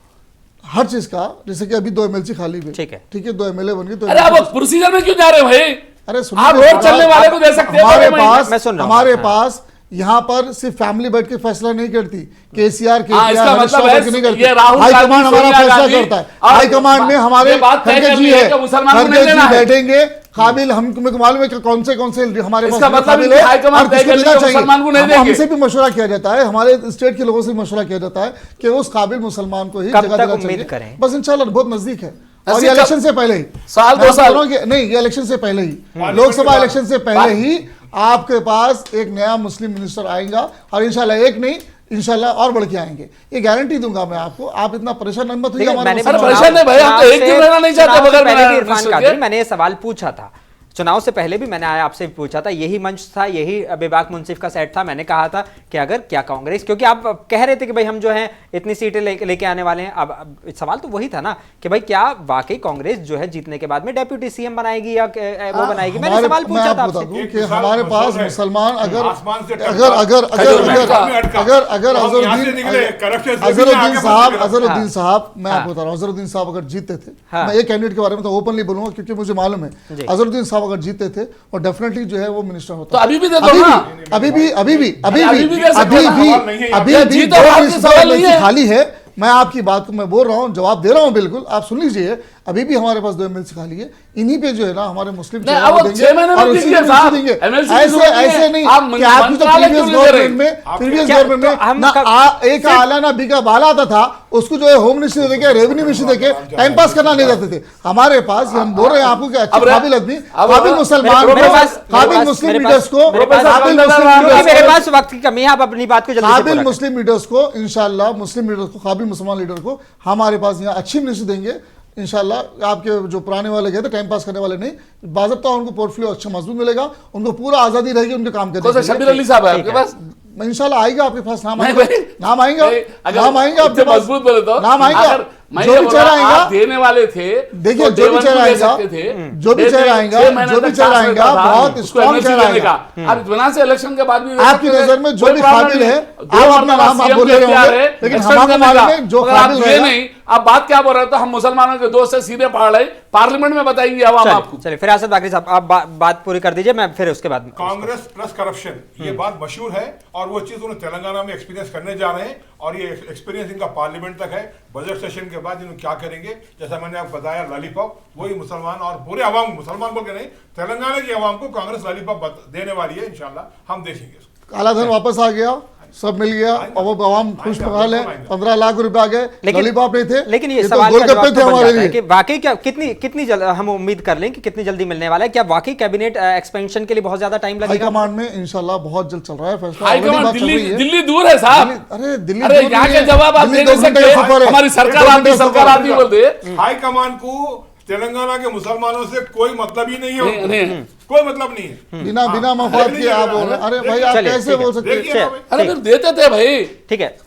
B: हर चीज का, जैसे कि अभी 2 एमएलसी खाली हुई,
A: ठीक है।
B: ठीक है, 2 एमएलए बन गए, तो
C: अरे आप प्रोसीजर में क्यों जा रहे हो भाई?
B: अरे सुनिए,
C: आप रोड चलने वाले को दे सकते हैं।
B: हमारे
C: बड़े
B: पास
A: मैं सुन रहा हूं।
B: हमारे
A: हाँ।
B: पास यहाँ पर सिर्फ फैमिली बैठ के फैसला नहीं करती, केसीआर
C: हाँ, इसका मतलब है
B: नहीं करती,
C: ये राहुल गांधी,
B: हाईकमान हमारा
C: सोनिया
B: फैसला
C: गांधी
B: करता है।
C: और
B: हाईकमान में हमारे
C: ये बात तय
B: खड़गे
C: कर
B: जी
C: ली है
B: है,
C: कि मुसलमान को
B: खड़गे
C: नहीं
B: जी
C: देना है।
B: बैठेंगे काबिल, हम तुम्हें मालूम है कि कौन से हमारे
C: इसका
B: पास
C: मतलब
B: काबिल
C: है
B: है,
C: कि हाईकमान
B: और
C: तय
B: किसको
C: कर ली
B: देना
C: कि
B: चाहिए।
C: मुसलमान को नहीं देंगे।
B: हमसे भी मशवरा किया जाता है, हमारे स्टेट के लोगों से मशवरा किया जाता है कि उस काबिल मुसलमान को ही
A: कब
B: जगह
A: तक
B: देना
A: उम्मीद
B: चाहिए।
A: करें?
B: बस इंशाल्लाह बहुत नजदीक है, और
C: नजदीक
B: ये
C: कब?
B: इलेक्शन से पहले ही,
C: साल,
B: मैं
C: 2 साल?
B: आपको बोल रहा हूं कि नहीं, ये इलेक्शन से पहले ही, लोकसभा इलेक्शन से पहले ही आपके पास एक नया मुस्लिम मिनिस्टर आएगा, और इंशाल्लाह एक नहीं, इंशाल्लाह और बढ़ के आएंगे, ये गारंटी दूंगा मैं आपको। आप इतना परेशान मत होइए।
A: लेकिन
B: हमारे
A: मैंने
C: अरे
B: मुसलमान-
C: परेशान नहीं भाई, हम तो एक दिन रहना नहीं चाहते
A: चुनाव से
C: बगैर
A: पहले भी
C: मिनिस्टर
A: इरफान
C: के।
A: कादरी, मैंने ये सवाल पूछा था चुनाव से पहले भी, मैंने आपसे भी पूछा था, यही मंच था, यही बेबाक मुंसिफ का सेट था। मैंने कहा था कि अगर क्या कांग्रेस, क्योंकि आप कह रहे थे कि भाई हम जो है इतनी सीटें लेके आने वाले हैं, अब सवाल तो वही था ना कि भाई क्या वाकई कांग्रेस जो है जीतने के बाद में डेप्यूटी सीएम बनाएगी या वो बनाएगी? मैंने
B: हमारे-
A: सवाल
B: मैं
A: पूछा था
B: आपको बता
A: आपसे।
B: दूं
D: एक
B: कि
D: मिसाल
B: हमारे पास
D: मशहूर है।
B: मुसलमान अगर
D: आसमान से
B: अगर
D: टकरा,
B: अगर अगर
C: खजूर में
B: अगर
D: अटका।
B: अगर अगर
D: तो हम यहाँ से निकले, corruption से भी
B: अजहरुद्दीन
D: आगे
B: साहब,
D: बढ़ते
B: अजहरुद्दीन साहब, मैं
A: हाँ।
B: आपको बता रहा हूँ, अजहरुद्दीन साहब अगर जीतते थे,
A: हाँ।
B: मैं एक कैंडिडेट के बारे में तो ओपनली बोलूंगा क्योंकि मुझे मालूम है,
A: जी।
B: अजहरुद्दीन साहब अगर जीतते थे और डेफिनेटली जो है वो मिनिस्टर होता।
C: तो अभी भी दे दो
B: अभी
C: ना।
B: भी अभी भी अभी भी अभी
C: अभी भी दे सकते
B: अभी
C: हो ना,
B: भी
D: सवाल नहीं है।
B: अभी
C: ये
B: भी
C: जीत
B: दो
C: और हार के
B: मिनिस्टर
C: सवाल नहीं है।
B: खाली है। मैं आपकी बात को मैं बोल रहा हूँ, जवाब दे रहा हूँ, बिल्कुल आप सुन लीजिए। अभी भी हमारे पास 2 एमएलसी खाली है, इन्हीं पे जो है ना हमारे मुस्लिम
C: नहीं,
B: चुनाव
C: अब
B: देंगे
C: 6 महीने में
B: और उसी
C: दीजिए
B: में
C: साहब,
B: देंगे।
C: MLC की
B: ऐसे
C: जरूरत नहीं
B: ऐसे
C: है।
B: नहीं
C: आप
B: कि आपकी तो
C: मंत्रालय
B: प्रीवियस
C: क्यों नहीं दे रहे?
B: गवर्नमेंट में प्रीवियस
A: क्या-
B: गवर्नमेंट
A: तो
B: में
A: हम
B: ना
A: कब-
B: एक आला ना बिका बाला आता था, उसको जो है होम मिनिस्ट्री देके, रेवेन्यू मिनिस्ट्री देके टाइम पास करना नहीं जाते थे। हमारे पास हम बोल रहे हैं आपको कि अच्छे
C: अब
B: काबिल आदमी,
C: अब
B: काबिल मुसलमान,
A: मेरे पास-
B: काबिल
A: मेरे
B: मुस्लिम
A: पास-
B: लीडर्स को,
A: मेरे पास-
B: काबिल
C: मेरे
B: मुस्लिम
C: पास-
A: क्योंकि
B: लीडर्स
A: मेरे
B: को,
A: पास वक्त की कमी है, आप अपनी बात को जल्दी से
B: काबिल
A: पूरा करें।
B: मुस्लिम लीडर्स को इंशाल्लाह, मुस्लिम लीडर्स को, काबिल मुसलमान लीडर को हमारे पास यहाँ अच्छी मिनिस्ट्री देंगे इंशाल्लाह। आपके जो पुराने वाले गए थे टाइम पास करने वाले नहीं, बाज़ाब्ता उनको पोर्टफोलियो अच्छा मजबूत मिलेगा, उनको पूरा आज़ादी रहेगी उनके काम करने
C: कौन सा
B: के लिए।
C: शबीर अली साहब है आपके पास?
B: इंशाल्लाह आएगा आपके पास, नाम
C: नहीं
B: आएगा,
C: भाई,
B: नाम आएगा,
C: नहीं, अगर
B: नाम आएगा आपके
C: इतने
B: पास,
C: मजबूत बोले तो
B: नाम आएगा।
C: अगर मैं
B: जो
C: ये
B: भी
C: बोल
B: चेहरा
C: रहा,
B: आएगा,
C: आप देने वाले थे,
B: देखिए,
C: तो
B: जो भी
C: देवन
B: चेहरा
C: को दे
B: आएगा,
C: सकते थे।
B: जो भी
C: दे
B: चेहरा
C: दिए,
B: आएगा,
C: 6 महीने
B: जो
C: तक
B: भी चेहरा
C: चांस
B: आएगा,
C: रहता था,
B: बहुत
C: उसको
B: strong
C: MLC
B: चेहरा
C: देने का।
B: आएगा।
C: आप इत्मीनान से इलेक्शन के बाद भी दे
B: आपकी
C: सकते थे,
B: नजर में जो
C: कोई
B: भी
C: प्रॉब्लम
B: काबिल
C: नहीं।
B: है,
C: दो
B: आप
C: बार
B: अपना
C: का
B: नाम आप
C: CM
B: बोल रहे
C: के तैयार
B: होंगे,
C: है,
B: लेकिन
C: extend
B: हमारे
C: करने
B: मालूम
C: का।
B: है जो
C: मगर आप
B: काबिल
C: ये
B: रहेगा।
C: नहीं, आप बात क्या बोल रहे हो, तो हम मुसलमानों के दोस्त से सीधे पढ़ रहे, पार्लियामेंट में बताएंगे आवाम आपको।
A: चलिए फिरासत बाकरी साहब, आप बात पूरी कर दीजिए, मैं फिर उसके बाद।
D: कांग्रेस प्लस करप्शन, ये बात मशहूर है, और वो चीज उन्हें तेलंगाना में एक्सपीरियंस करने जा रहे हैं, और ये एक्सपीरियंस इनका पार्लियामेंट तक है। बजट सेशन के बाद इन्होंने क्या करेंगे, जैसा मैंने आपको बताया, लॉलीपॉप, वही मुसलमान और पूरे आवाम, मुसलमान बोल के नहीं, तेलंगाना की आवाम को कांग्रेस लॉलीपॉप देने वाली है। इंशाल्लाह हम देखेंगे इसको।
B: काला धन वापस आ गया, सब मिल गया, और वो आवाम खुश बहाल है। 15 लाख रुपए आ गए, लॉलीपॉप नहीं थे,
A: लेकिन ये
B: तो
A: सवाल का
B: गोलगप्पे
A: जवाब
B: थे
A: तो बन
B: हमारे
A: जाता है
B: लिए।
A: कि वाकई क्या कितनी जल्द हम उम्मीद कर लें कि कितनी जल्दी मिलने वाला है? क्या वाकई कैबिनेट एक्सपेंशन के लिए बहुत ज्यादा टाइम लगेगा?
B: हाईकमान में इंशाल्लाह बहुत जल्द चल रहा है फैसला,
C: हाईकमान
B: already बात चल
C: दिल्ली
B: रही है।
C: दिल्ली दूर है साहब।
B: अरे दिल्ली
C: अरे
B: दूर
C: यहाँ
B: नहीं
C: के
B: है।
C: जवाब आप
B: दिल्ली
C: दे नहीं
B: 2 घंटे
C: सकते।
B: का सफर है।
C: हमारी सरकार
B: 2
C: आती
B: घंटे का
C: सरकार
B: सफर
C: आती
B: है।
C: बोलते।
D: हाईकमान को तेलंगाना के मुसलमानों से कोई मतलब ही नहीं है,
C: नहीं, नहीं।
D: कोई मतलब नहीं है।
B: बिना मफाद के आप बोल रहे हैं। अरे भाई आप
A: चलिए,
B: कैसे
A: ठीक है।
B: बोल सकते हैं?
D: देखिए ना भाई।
C: अरे फिर देते थे भाई।
A: ठीक है,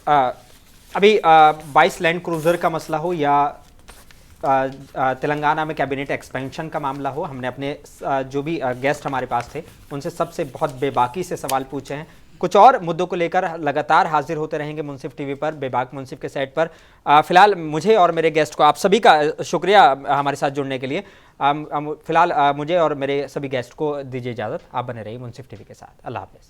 A: अभी 22 लैंड क्रूजर का मसला हो या तेलंगाना में कैबिनेट एक्सपेंशन का मामला हो, हमने अपने जो भी गेस्ट हमारे पास थे उनसे सबसे बहुत बेबाकी से सवाल पूछे हैं। कुछ और मुद्दों को लेकर लगातार हाजिर होते रहेंगे मुंसिफ टीवी पर, बेबाक मुंसिफ के सेट पर। फिलहाल मुझे और मेरे गेस्ट को, आप सभी का शुक्रिया हमारे साथ जुड़ने के लिए। फिलहाल मुझे और मेरे सभी गेस्ट को दीजिए इजाज़त। आप बने रहिए मुंसिफ टीवी के साथ। अल्लाह हाफ़िज़।